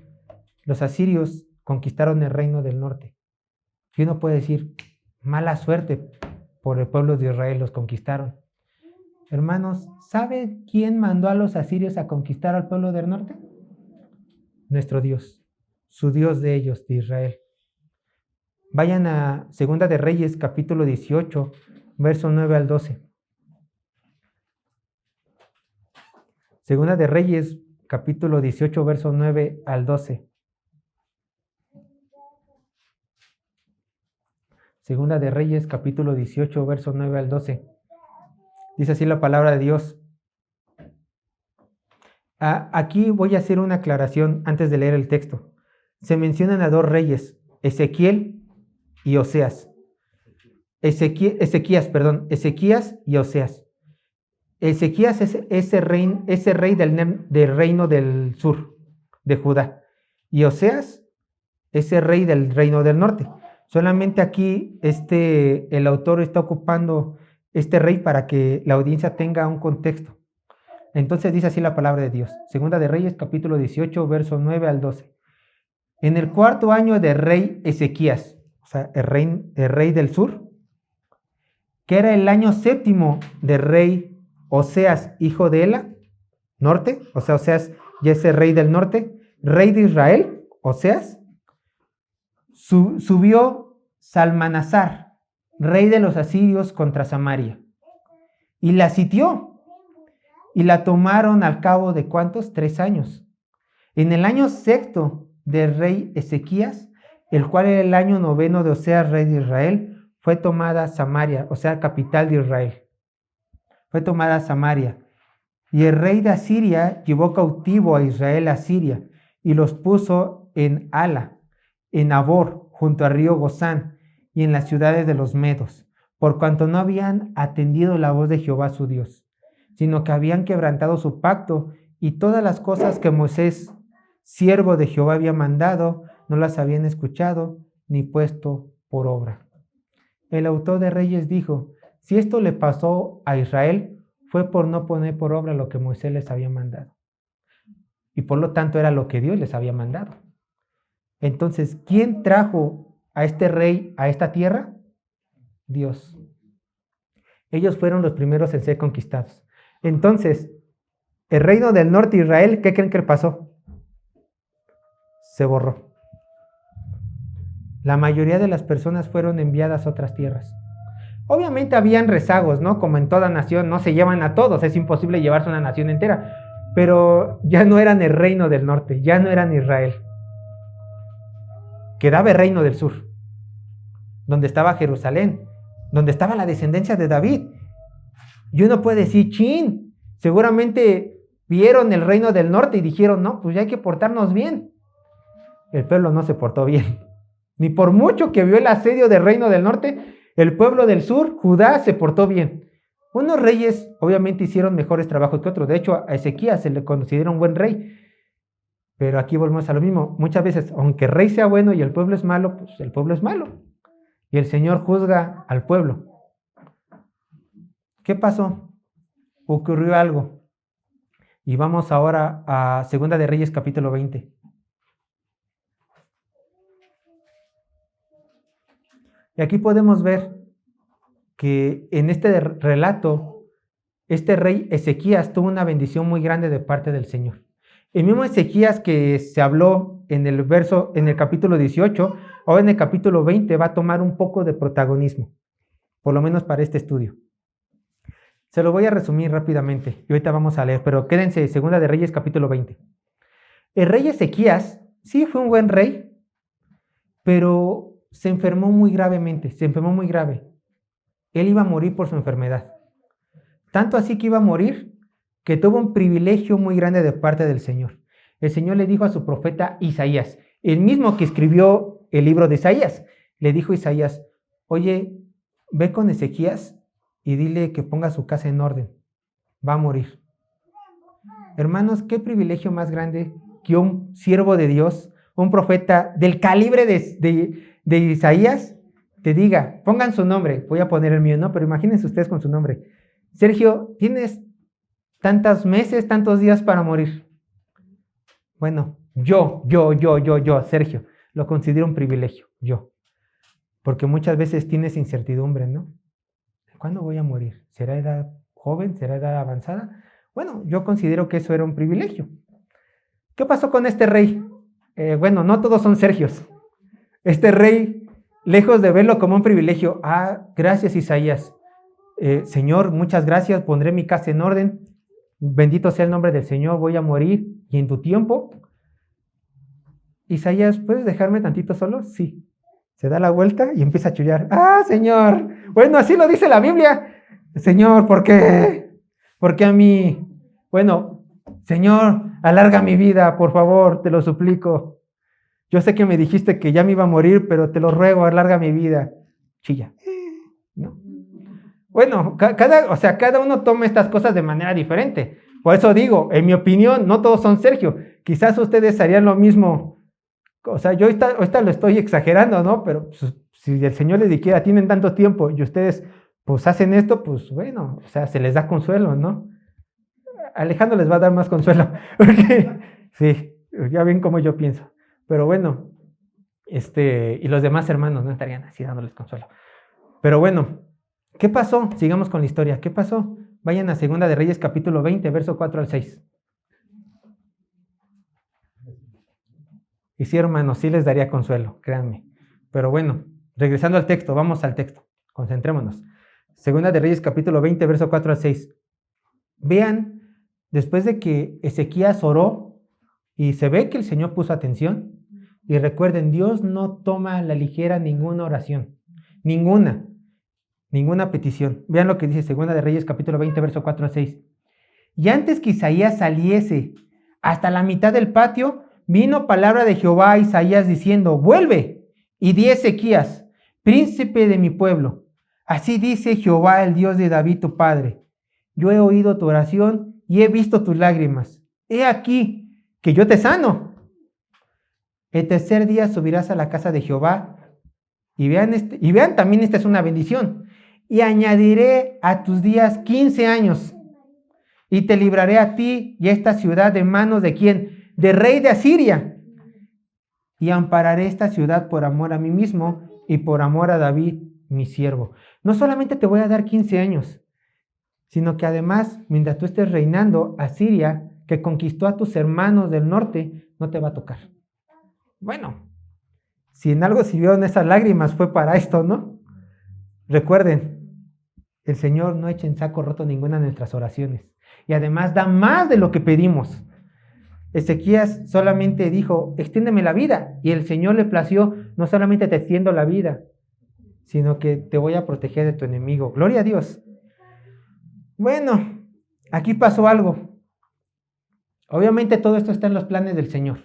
los asirios conquistaron el reino del norte. Y uno puede decir, mala suerte por el pueblo de Israel, los conquistaron. Hermanos, ¿sabe quién mandó a los asirios a conquistar al pueblo del norte? Nuestro Dios, su Dios de ellos, de Israel. Vayan a Segunda de Reyes, capítulo 18, verso 9 al 12. Segunda de Reyes, capítulo 18, verso 9 al 12. Segunda de Reyes, capítulo 18, verso 9 al 12. Dice así la palabra de Dios. Aquí voy a hacer una aclaración antes de leer el texto. Se mencionan a dos reyes, Ezequiel y Oseas. Ezequías y Oseas. Ezequías es ese rey del reino del sur, de Judá. Y Oseas, ese rey del reino del norte. Solamente aquí el autor está ocupando este rey para que la audiencia tenga un contexto. Entonces dice así la palabra de Dios. Segunda de Reyes, capítulo 18, verso 9 al 12. En el 4º año del rey Ezequías, o sea, el rey del sur, que era el año 7º del rey Oseas, hijo de Ela, norte, o sea, Oseas ya es el rey del norte, rey de Israel, Oseas, subió Salmanasar, rey de los asirios, contra Samaria, y la sitió, y la tomaron al cabo de ¿cuántos? 3 años. En el año 6º del rey Ezequías, el cual era el año 9º de Oseas, rey de Israel, fue tomada Samaria, o sea, capital de Israel. Fue tomada Samaria. Y el rey de Asiria llevó cautivo a Israel a Siria, y los puso en Ala, en Abor, junto al río Gozán, y en las ciudades de los medos, por cuanto no habían atendido la voz de Jehová su Dios, sino que habían quebrantado su pacto, y todas las cosas que Moisés, siervo de Jehová, había mandado, no las habían escuchado ni puesto por obra. El autor de Reyes dijo, si esto le pasó a Israel, fue por no poner por obra lo que Moisés les había mandado. Y por lo tanto era lo que Dios les había mandado. Entonces, ¿quién trajo a este rey a esta tierra? Dios. Ellos fueron los primeros en ser conquistados. Entonces, el reino del norte, Israel, ¿qué creen que pasó? Se borró. La mayoría de las personas fueron enviadas a otras tierras. Obviamente habían rezagos, ¿no? Como en toda nación, no se llevan a todos, es imposible llevarse una nación entera, pero ya no eran el reino del norte, ya no eran Israel. Quedaba el reino del sur, donde estaba Jerusalén, donde estaba la descendencia de David. Y uno puede decir, chin, seguramente vieron el reino del norte y dijeron, no, pues ya hay que portarnos bien. El pueblo no se portó bien. Ni por mucho que vio el asedio del reino del norte, el pueblo del sur, Judá, se portó bien. Unos reyes obviamente hicieron mejores trabajos que otros. De hecho, a Ezequías se le considera un buen rey. Pero aquí volvemos a lo mismo. Muchas veces, aunque el rey sea bueno y el pueblo es malo, pues el pueblo es malo. Y el Señor juzga al pueblo. ¿Qué pasó? Ocurrió algo. Y vamos ahora a Segunda de Reyes, capítulo 20. Y aquí podemos ver que en este relato, este rey Ezequías tuvo una bendición muy grande de parte del Señor. El mismo Ezequías que se habló en el capítulo 18, ahora en el capítulo 20 va a tomar un poco de protagonismo, por lo menos para este estudio. Se lo voy a resumir rápidamente y ahorita vamos a leer, pero quédense, Segunda de Reyes, capítulo 20. El rey Ezequías, sí, fue un buen rey, pero se enfermó muy gravemente, se enfermó muy grave. Él iba a morir por su enfermedad. Tanto así que iba a morir, que tuvo un privilegio muy grande de parte del Señor. El Señor le dijo a su profeta Isaías, el mismo que escribió el libro de Isaías, le dijo a Isaías, oye, ve con Ezequías y dile que ponga su casa en orden, va a morir. Hermanos, qué privilegio más grande que un siervo de Dios, un profeta del calibre de Isaías, te diga, pongan su nombre, voy a poner el mío, ¿no? Pero imagínense ustedes con su nombre. Sergio, tienes tantos meses, tantos días para morir. Bueno, yo, Sergio, lo considero un privilegio, yo. Porque muchas veces tienes incertidumbre, ¿no? ¿Cuándo voy a morir? ¿Será edad joven? ¿Será edad avanzada? Bueno, yo considero que eso era un privilegio. ¿Qué pasó con este rey? Bueno, no todos son Sergios. Este rey, lejos de verlo como un privilegio, gracias Isaías. Señor, muchas gracias, pondré mi casa en orden. Bendito sea el nombre del Señor, voy a morir y en tu tiempo. Isaías, ¿puedes dejarme tantito solo? Sí. Se da la vuelta y empieza a chillar. Señor! Bueno, así lo dice la Biblia. Señor, ¿por qué? ¿Por qué a mí? Bueno, Señor, alarga mi vida, por favor, te lo suplico. Yo sé que me dijiste que ya me iba a morir, pero te lo ruego, alarga mi vida. Chilla. ¿No? Bueno, cada uno toma estas cosas de manera diferente. Por eso digo, en mi opinión, no todos son Sergio. Quizás ustedes harían lo mismo. O sea, yo ahorita lo estoy exagerando, ¿no? Pero pues, si el Señor les dijera, tienen tanto tiempo y ustedes pues hacen esto, pues bueno, o sea, se les da consuelo, ¿no? Alejandro les va a dar más consuelo, porque sí, ya ven cómo yo pienso. Pero bueno, y los demás hermanos no estarían así dándoles consuelo. Pero bueno, ¿qué pasó? Sigamos con la historia. ¿Qué pasó? Vayan a Segunda de Reyes, capítulo 20, verso 4 al 6. Y sí, hermanos, sí les daría consuelo, créanme. Pero bueno, regresando al texto, vamos al texto. Concentrémonos. Segunda de Reyes, capítulo 20, verso 4 al 6. Vean, después de que Ezequías oró y se ve que el Señor puso atención, y recuerden, Dios no toma a la ligera ninguna oración, ninguna petición. Vean lo que dice Segunda de Reyes, capítulo 20, verso 4 al 6. Y antes que Isaías saliese hasta la mitad del patio, vino palabra de Jehová a Isaías diciendo, vuelve y di a Ezequías, príncipe de mi pueblo. Así dice Jehová, el Dios de David tu padre. Yo he oído tu oración y he visto tus lágrimas. He aquí que yo te sano. El tercer día subirás a la casa de Jehová. Y vean también, esta es una bendición. Y añadiré a tus días 15 años. Y te libraré a ti y a esta ciudad de manos de ¿quién? De rey de Asiria. Y ampararé esta ciudad por amor a mí mismo y por amor a David, mi siervo. No solamente te voy a dar 15 años, sino que además, mientras tú estés reinando, Asiria, que conquistó a tus hermanos del norte, no te va a tocar. Bueno, si en algo sirvieron esas lágrimas fue para esto, ¿no? Recuerden, el Señor no echa en saco roto ninguna de nuestras oraciones. Y además da más de lo que pedimos. Ezequías solamente dijo, extiéndeme la vida. Y el Señor le plació, no solamente te extiendo la vida, sino que te voy a proteger de tu enemigo. Gloria a Dios. Bueno, aquí pasó algo. Obviamente todo esto está en los planes del Señor.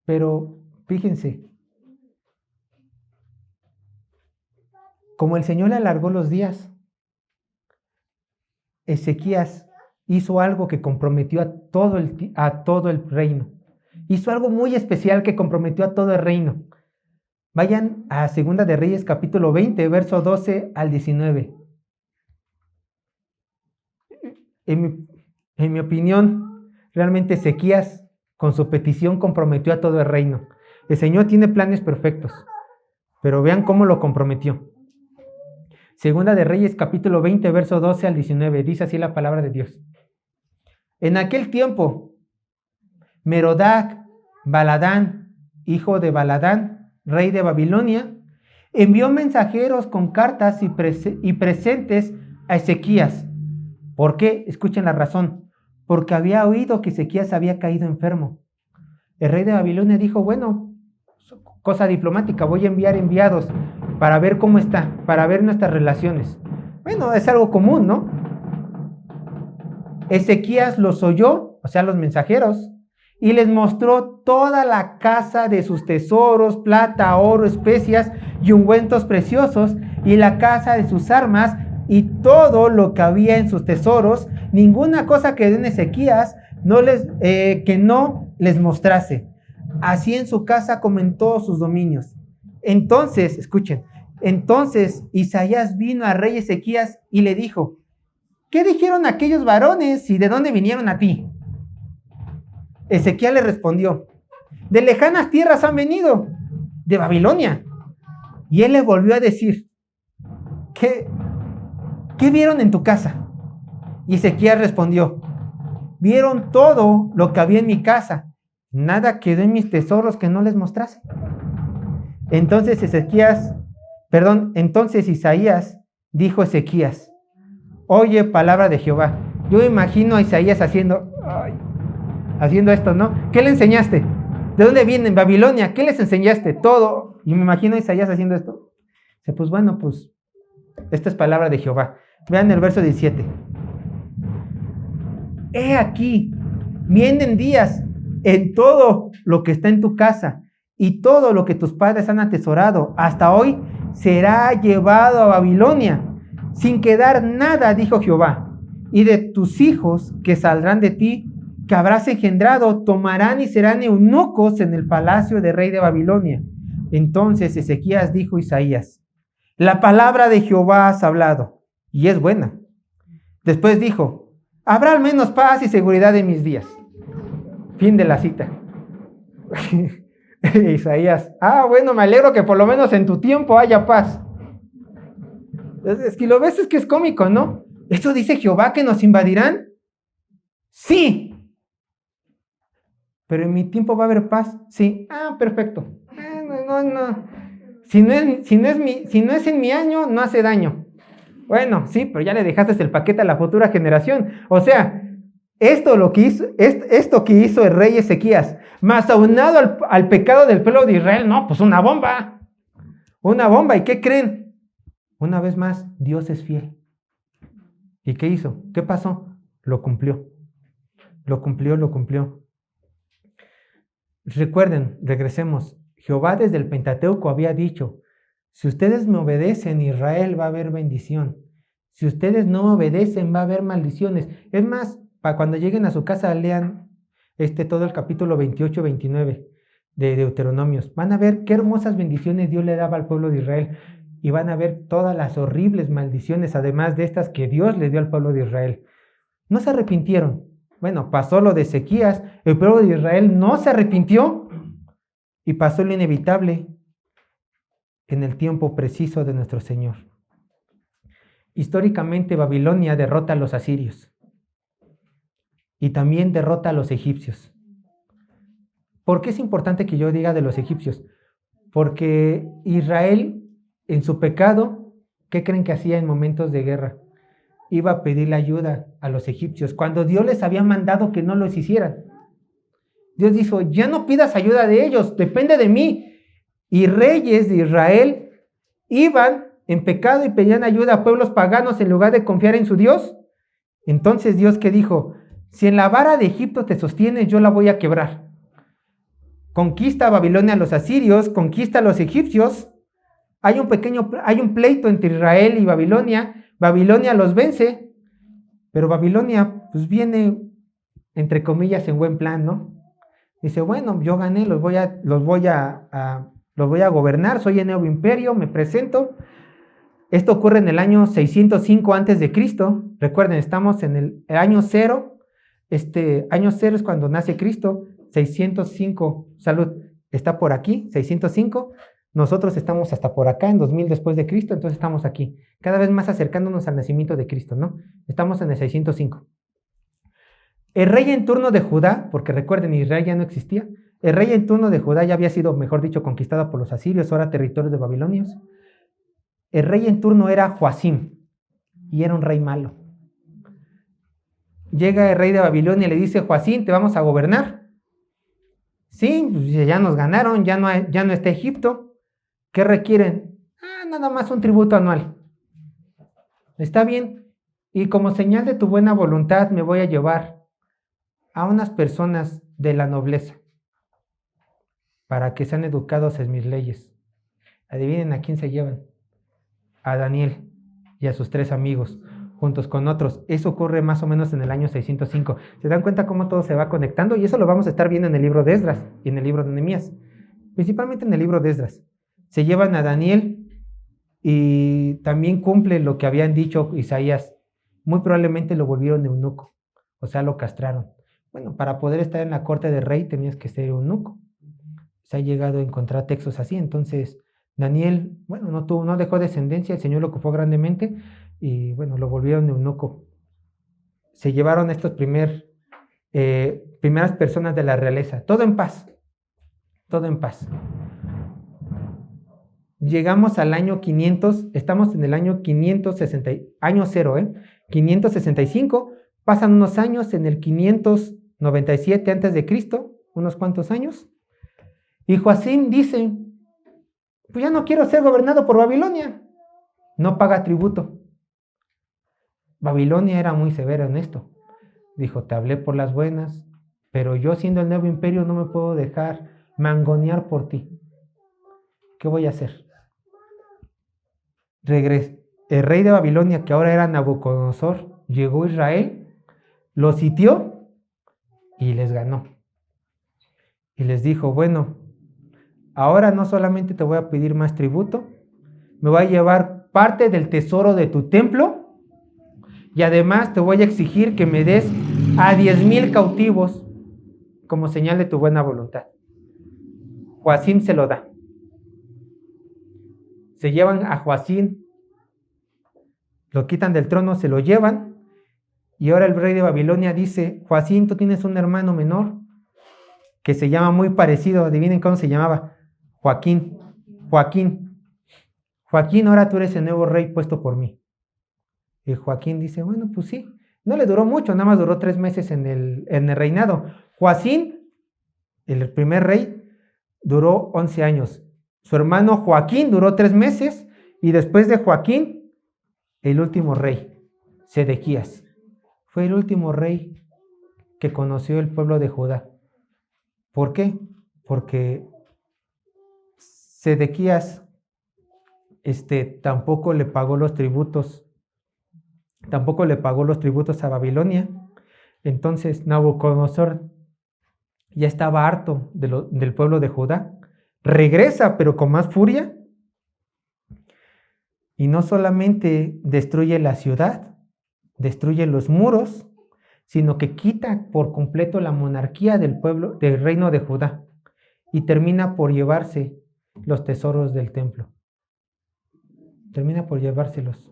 Pero fíjense, como el Señor le alargó los días, Ezequías hizo algo que comprometió a todo el reino. Hizo algo muy especial que comprometió a todo el reino. Vayan a Segunda de Reyes, capítulo 20, verso 12 al 19. En mi opinión, realmente Ezequías, con su petición, comprometió a todo el reino. El Señor tiene planes perfectos, pero vean cómo lo comprometió. Segunda de Reyes, capítulo 20, verso 12 al 19. Dice así la palabra de Dios. En aquel tiempo, Merodac Baladán, hijo de Baladán, rey de Babilonia, envió mensajeros con cartas y presentes a Ezequías. ¿Por qué? Escuchen la razón. porque había oído que Ezequías había caído enfermo. El rey de Babilonia dijo, bueno, cosa diplomática, voy a enviar enviados para ver cómo está, para ver nuestras relaciones. Bueno, es algo común, ¿no? Ezequías los oyó, o sea, los mensajeros, y les mostró toda la casa de sus tesoros, plata, oro, especias y ungüentos preciosos, y la casa de sus armas, y todo lo que había en sus tesoros. Ninguna cosa quedó en Ezequías que no les mostrase. Así en su casa como en todos sus dominios. Entonces, escuchen, entonces Isaías vino al rey Ezequías y le dijo, ¿qué dijeron aquellos varones y de dónde vinieron a ti? Ezequiel le respondió, de lejanas tierras han venido, de Babilonia. Y él le volvió a decir, ¿qué vieron en tu casa? Y Ezequiel respondió, vieron todo lo que había en mi casa, nada quedó en mis tesoros que no les mostrase. Entonces Isaías dijo a Ezequías, oye palabra de Jehová. Yo imagino a Isaías haciendo esto, ¿no? ¿Qué le enseñaste? ¿De dónde vienen? Babilonia. ¿Qué les enseñaste? Todo. Y me imagino a Isaías haciendo esto. Dice, pues bueno, pues esta es palabra de Jehová. Vean el verso 17. He aquí, vienen días en todo lo que está en tu casa y todo lo que tus padres han atesorado hasta hoy será llevado a Babilonia sin quedar nada, dijo Jehová. Y de tus hijos que saldrán de ti, que habrás engendrado, tomarán y serán eunucos en el palacio del rey de Babilonia. Entonces Ezequías dijo a Isaías, la palabra de Jehová has hablado, y es buena. Después dijo, habrá al menos paz y seguridad en mis días. Fin de la cita. Isaías, bueno, me alegro que por lo menos en tu tiempo haya paz. Es que lo ves, es que es cómico, ¿no? ¿Esto dice Jehová que nos invadirán? Sí. ¿Pero en mi tiempo va a haber paz? Sí. Perfecto. No. Si no es en mi año, no hace daño. Bueno, sí, pero ya le dejaste el paquete a la futura generación. O sea, esto que hizo el rey Ezequías, más aunado al pecado del pueblo de Israel, no, pues una bomba. Una bomba. ¿Y qué creen? Una vez más, Dios es fiel. ¿Y qué hizo? ¿Qué pasó? Lo cumplió. Lo cumplió. Recuerden, regresemos. Jehová desde el Pentateuco había dicho, si ustedes me obedecen, Israel va a haber bendición. Si ustedes no me obedecen, va a haber maldiciones. Es más, para cuando lleguen a su casa, lean todo el capítulo 28-29 de Deuteronomios. Van a ver qué hermosas bendiciones Dios le daba al pueblo de Israel. Y van a ver todas las horribles maldiciones, además de estas que Dios le dio al pueblo de Israel. No se arrepintieron. Bueno, pasó lo de Ezequías, el pueblo de Israel no se arrepintió y pasó lo inevitable en el tiempo preciso de nuestro Señor. Históricamente Babilonia derrota a los asirios y también derrota a los egipcios. ¿Por qué es importante que yo diga de los egipcios? Porque Israel, en su pecado, ¿qué creen que hacía en momentos de guerra? Iba a pedirle ayuda a los egipcios, cuando Dios les había mandado que no los hicieran. Dios dijo, ya no pidas ayuda de ellos, depende de mí. Y reyes de Israel iban en pecado y pedían ayuda a pueblos paganos en lugar de confiar en su Dios. Entonces Dios, ¿qué dijo? Si en la vara de Egipto te sostienes, yo la voy a quebrar. Conquista a Babilonia a los asirios, conquista a los egipcios. Hay un pleito entre Israel y Babilonia. Babilonia los vence, pero Babilonia pues viene, entre comillas, en buen plan, ¿no? Dice, bueno, yo gané, los voy a gobernar, soy el nuevo imperio, me presento. Esto ocurre en el año 605 a.C. Recuerden, estamos en el año 0. Año 0 es cuando nace Cristo. 605, salud, está por aquí, 605. Nosotros estamos hasta por acá, en 2000 después de Cristo, entonces estamos aquí, cada vez más acercándonos al nacimiento de Cristo, ¿no? Estamos en el 605. El rey en turno de Judá, porque recuerden, Israel ya no existía, el rey en turno de Judá ya había sido, mejor dicho, conquistado por los asirios, ahora territorio de babilonios. El rey en turno era Joacim, y era un rey malo. llega el rey de Babilonia y le dice: Joacín, te vamos a gobernar. Sí, pues ya nos ganaron, ya no está Egipto. ¿Qué requieren? Nada más un tributo anual. Está bien. Y como señal de tu buena voluntad me voy a llevar a unas personas de la nobleza para que sean educados en mis leyes. Adivinen a quién se llevan. A Daniel y a sus 3 amigos, juntos con otros. Eso ocurre más o menos en el año 605. ¿Se dan cuenta cómo todo se va conectando? Y eso lo vamos a estar viendo en el libro de Esdras y en el libro de Nehemías. Principalmente en el libro de Esdras. Se llevan a Daniel y también cumple lo que habían dicho Isaías. Muy probablemente lo volvieron eunuco, o sea, lo castraron. Bueno, para poder estar en la corte del rey tenías que ser eunuco. Se ha llegado a encontrar textos así. Entonces Daniel, bueno, no dejó descendencia, el Señor lo ocupó grandemente y bueno, lo volvieron eunuco. Se llevaron estos primeras personas de la realeza, todo en paz, todo en paz. Llegamos al año 500, estamos en el año 560, año cero, 565, pasan unos años, en el 597 antes de Cristo, unos cuantos años, y Joacín dice: pues ya no quiero ser gobernado por Babilonia. No paga tributo. Babilonia era muy severa en esto. Dijo: te hablé por las buenas, pero yo, siendo el nuevo imperio, no me puedo dejar mangonear por ti. ¿Qué voy a hacer? El rey de Babilonia, que ahora era Nabucodonosor, llegó a Israel, lo sitió y les ganó. Y les dijo: bueno, ahora no solamente te voy a pedir más tributo, me voy a llevar parte del tesoro de tu templo y además te voy a exigir que me des a 10,000 cautivos como señal de tu buena voluntad. Joacín se lo da. Se llevan a Joacín, lo quitan del trono, se lo llevan, y ahora el rey de Babilonia dice: Joacín, tú tienes un hermano menor que se llama muy parecido, adivinen cómo se llamaba: Joaquín. Joaquín, ahora tú eres el nuevo rey puesto por mí. Y Joaquín dice: bueno, pues sí. No le duró mucho, nada más duró 3 meses en el reinado. Joacín, el primer rey, duró 11 años. Su hermano Joaquín duró 3 meses, y después de Joaquín, el último rey, Sedequías. Fue el último rey que conoció el pueblo de Judá. ¿Por qué? Porque Sedequías tampoco le pagó los tributos a Babilonia. Entonces Nabucodonosor ya estaba harto del pueblo de Judá. Regresa, pero con más furia, y no solamente destruye la ciudad, destruye los muros, sino que quita por completo la monarquía del reino de Judá, y termina por llevarse los tesoros del templo. Termina por llevárselos.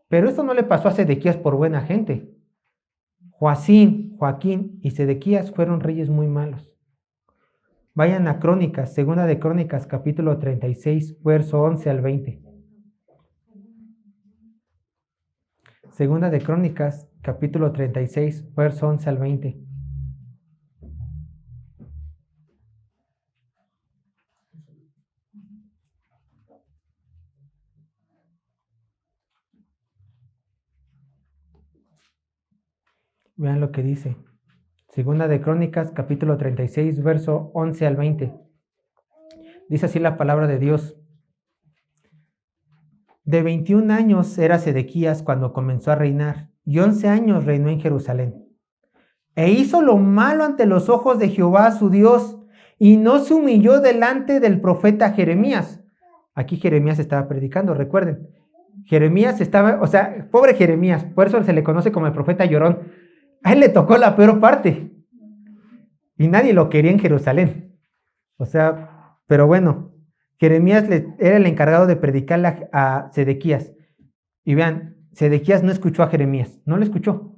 Pero esto no le pasó a Sedequías por buena gente. Joaquín y Sedequías fueron reyes muy malos. Vayan a Crónicas, Segunda de Crónicas, capítulo 36, verso 11 al 20. Segunda de Crónicas, capítulo 36, verso 11 al 20. Vean lo que dice. Segunda de Crónicas, capítulo 36, verso 11 al 20. Dice así la palabra de Dios. De 21 años era Sedequías cuando comenzó a reinar, y 11 años reinó en Jerusalén. E hizo lo malo ante los ojos de Jehová su Dios, y no se humilló delante del profeta Jeremías. Aquí Jeremías estaba predicando, recuerden. Jeremías estaba, pobre Jeremías, por eso se le conoce como el profeta llorón. A él le tocó la peor parte. Y nadie lo quería en Jerusalén. Pero bueno, Jeremías era el encargado de predicarle a Sedequías. Y vean, Sedequías no escuchó a Jeremías, no lo escuchó.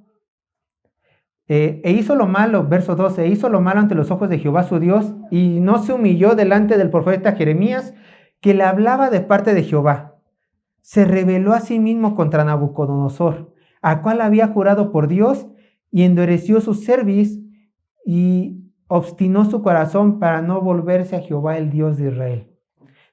E hizo lo malo, verso 12, hizo lo malo ante los ojos de Jehová su Dios, y no se humilló delante del profeta Jeremías, que le hablaba de parte de Jehová. Se rebeló a sí mismo contra Nabucodonosor, a cual había jurado por Dios, y endureció su cerviz y obstinó su corazón para no volverse a Jehová, el Dios de Israel.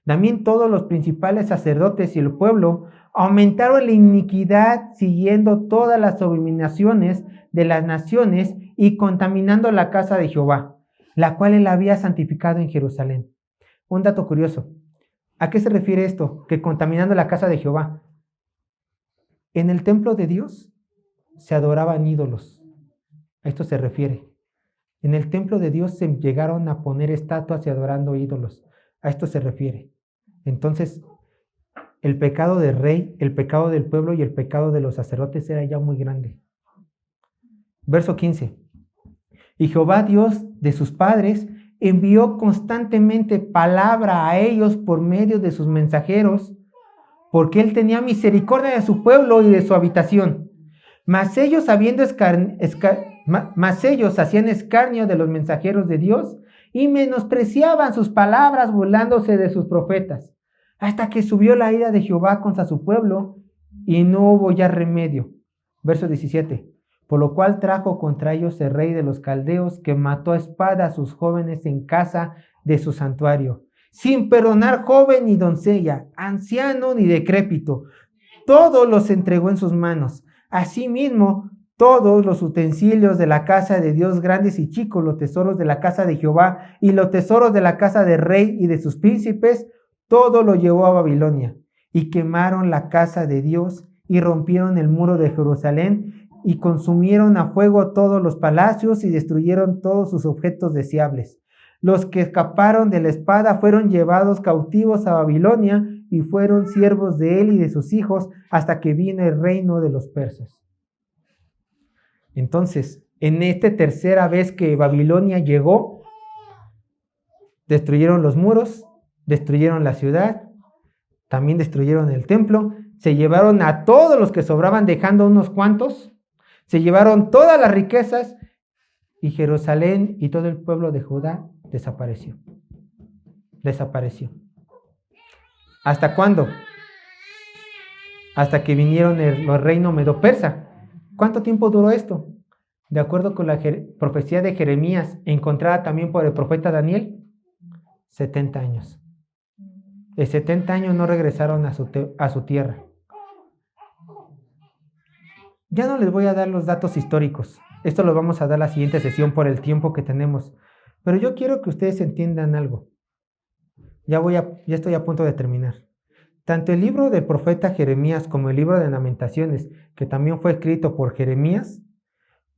También todos los principales sacerdotes y el pueblo aumentaron la iniquidad siguiendo todas las abominaciones de las naciones y contaminando la casa de Jehová, la cual él había santificado en Jerusalén. Un dato curioso. ¿A qué se refiere esto? Que contaminando la casa de Jehová. En el templo de Dios se adoraban ídolos. A esto se refiere. En el templo de Dios se llegaron a poner estatuas y adorando ídolos. A esto se refiere. Entonces, el pecado del rey, el pecado del pueblo y el pecado de los sacerdotes era ya muy grande. Verso 15. Y Jehová, Dios de sus padres, envió constantemente palabra a ellos por medio de sus mensajeros, porque él tenía misericordia de su pueblo y de su habitación. Mas ellos hacían escarnio de los mensajeros de Dios y menospreciaban sus palabras, burlándose de sus profetas, hasta que subió la ira de Jehová contra su pueblo y no hubo ya remedio. Verso 17. Por lo cual trajo contra ellos el rey de los caldeos, que mató a espada a sus jóvenes en casa de su santuario, sin perdonar joven ni doncella, anciano ni decrépito. Todos los entregó en sus manos. Asimismo, todos los utensilios de la casa de Dios, grandes y chicos, los tesoros de la casa de Jehová y los tesoros de la casa del rey y de sus príncipes, todo lo llevó a Babilonia. Y quemaron la casa de Dios y rompieron el muro de Jerusalén y consumieron a fuego todos los palacios y destruyeron todos sus objetos deseables. Los que escaparon de la espada fueron llevados cautivos a Babilonia y fueron siervos de él y de sus hijos hasta que vino el reino de los persas. Entonces, en esta tercera vez que Babilonia llegó, destruyeron los muros, destruyeron la ciudad, también destruyeron el templo, se llevaron a todos los que sobraban, dejando unos cuantos, se llevaron todas las riquezas y Jerusalén y todo el pueblo de Judá desapareció. Desapareció. ¿Hasta cuándo? Hasta que vinieron los reinos medo-persa. ¿Cuánto tiempo duró esto? De acuerdo con la profecía de Jeremías, encontrada también por el profeta Daniel, 70 años. De 70 años no regresaron a su tierra. Ya no les voy a dar los datos históricos. Esto lo vamos a dar la siguiente sesión por el tiempo que tenemos. Pero yo quiero que ustedes entiendan algo. Ya estoy a punto de terminar. Tanto el libro del profeta Jeremías como el libro de Lamentaciones, que también fue escrito por Jeremías,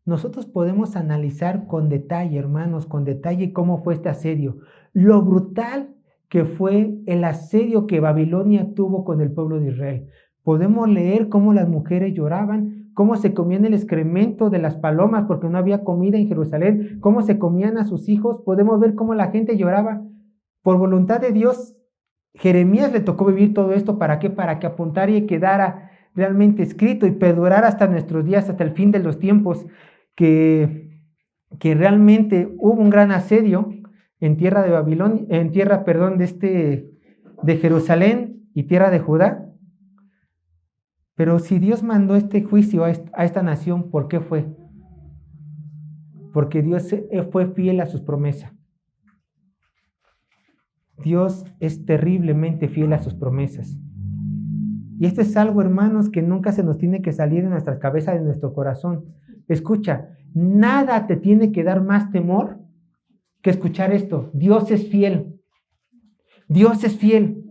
nosotros podemos analizar con detalle, hermanos, con detalle cómo fue este asedio. Lo brutal que fue el asedio que Babilonia tuvo con el pueblo de Israel. Podemos leer cómo las mujeres lloraban, cómo se comían el excremento de las palomas porque no había comida en Jerusalén, cómo se comían a sus hijos. Podemos ver cómo la gente lloraba. Por voluntad de Dios, Jeremías le tocó vivir todo esto. ¿Para qué? Para que apuntara y quedara realmente escrito y perdurara hasta nuestros días, hasta el fin de los tiempos, que realmente hubo un gran asedio en tierra de Babilonia, de Jerusalén y tierra de Judá. Pero si Dios mandó este juicio a esta nación, ¿por qué fue? Porque Dios fue fiel a sus promesas. Dios es terriblemente fiel a sus promesas. Y esto es algo, hermanos, que nunca se nos tiene que salir de nuestras cabezas, de nuestro corazón. Escucha, nada te tiene que dar más temor que escuchar esto. Dios es fiel. Dios es fiel.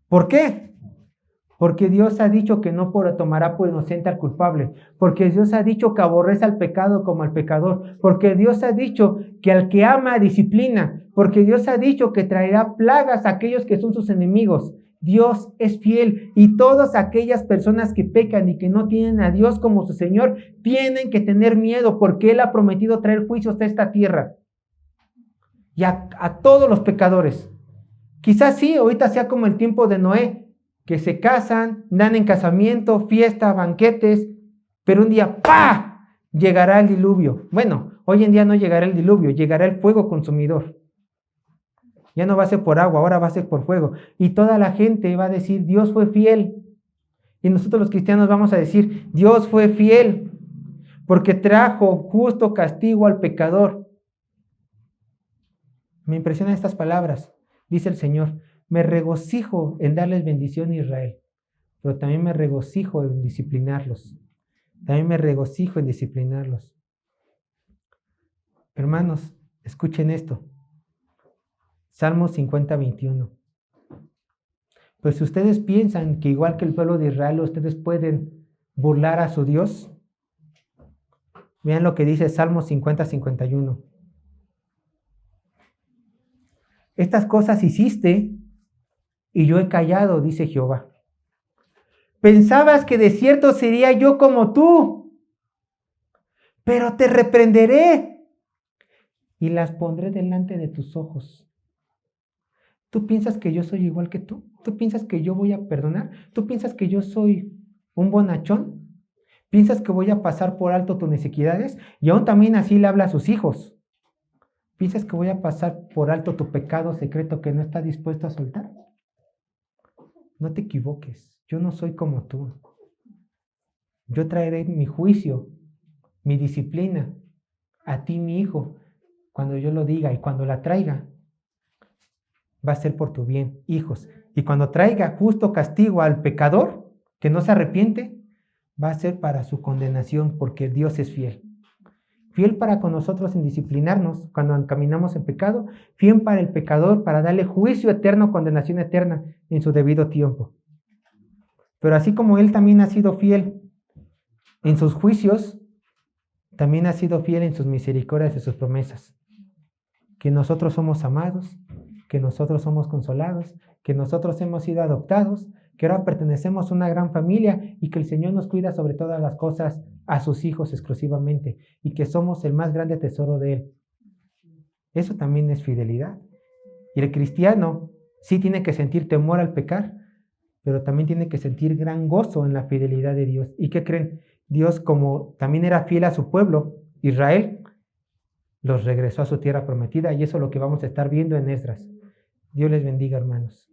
¿Por qué? Porque Dios ha dicho que no tomará por inocente al culpable. Porque Dios ha dicho que aborrece al pecado como al pecador. Porque Dios ha dicho que al que ama disciplina. Porque Dios ha dicho que traerá plagas a aquellos que son sus enemigos. Dios es fiel y todas aquellas personas que pecan y que no tienen a Dios como su Señor tienen que tener miedo porque Él ha prometido traer juicios a esta tierra y a todos los pecadores. Quizás sí, ahorita sea como el tiempo de Noé, que se casan, dan en casamiento, fiesta, banquetes, pero un día ¡pah! Llegará el diluvio. Bueno, hoy en día no llegará el diluvio, llegará el fuego consumidor. Ya no va a ser por agua, ahora va a ser por fuego. Y toda la gente va a decir, Dios fue fiel. Y nosotros los cristianos vamos a decir, Dios fue fiel porque trajo justo castigo al pecador. Me impresionan estas palabras. Dice el Señor, me regocijo en darles bendición a Israel, pero también me regocijo en disciplinarlos. También me regocijo en disciplinarlos. Hermanos, escuchen esto. Salmo 50, 21. Pues si ustedes piensan que igual que el pueblo de Israel, ustedes pueden burlar a su Dios, vean lo que dice Salmo 50, 51. Estas cosas hiciste y yo he callado, dice Jehová. Pensabas que de cierto sería yo como tú, pero te reprenderé y las pondré delante de tus ojos. ¿Tú piensas que yo soy igual que tú? ¿Tú piensas que yo voy a perdonar? ¿Tú piensas que yo soy un bonachón? ¿Piensas que voy a pasar por alto tus necesidades? Y aún también así le habla a sus hijos. ¿Piensas que voy a pasar por alto tu pecado secreto que no está dispuesto a soltar? No te equivoques, yo no soy como tú. Yo traeré mi juicio, mi disciplina a ti, mi hijo, cuando yo lo diga, y cuando la traiga, va a ser por tu bien, hijos. Y cuando traiga justo castigo al pecador que no se arrepiente, va a ser para su condenación, porque Dios es fiel. Fiel para con nosotros en disciplinarnos cuando caminamos en pecado, fiel para el pecador para darle juicio eterno, condenación eterna en su debido tiempo. Pero así como Él también ha sido fiel en sus juicios, también ha sido fiel en sus misericordias y sus promesas. Que nosotros somos amados, que nosotros somos consolados, que nosotros hemos sido adoptados, que ahora pertenecemos a una gran familia y que el Señor nos cuida sobre todas las cosas a sus hijos exclusivamente y que somos el más grande tesoro de Él. Eso también es fidelidad. Y el cristiano sí tiene que sentir temor al pecar, pero también tiene que sentir gran gozo en la fidelidad de Dios. ¿Y qué creen? Dios, como también era fiel a su pueblo, Israel, los regresó a su tierra prometida, y eso es lo que vamos a estar viendo en Esdras. Dios les bendiga, hermanos.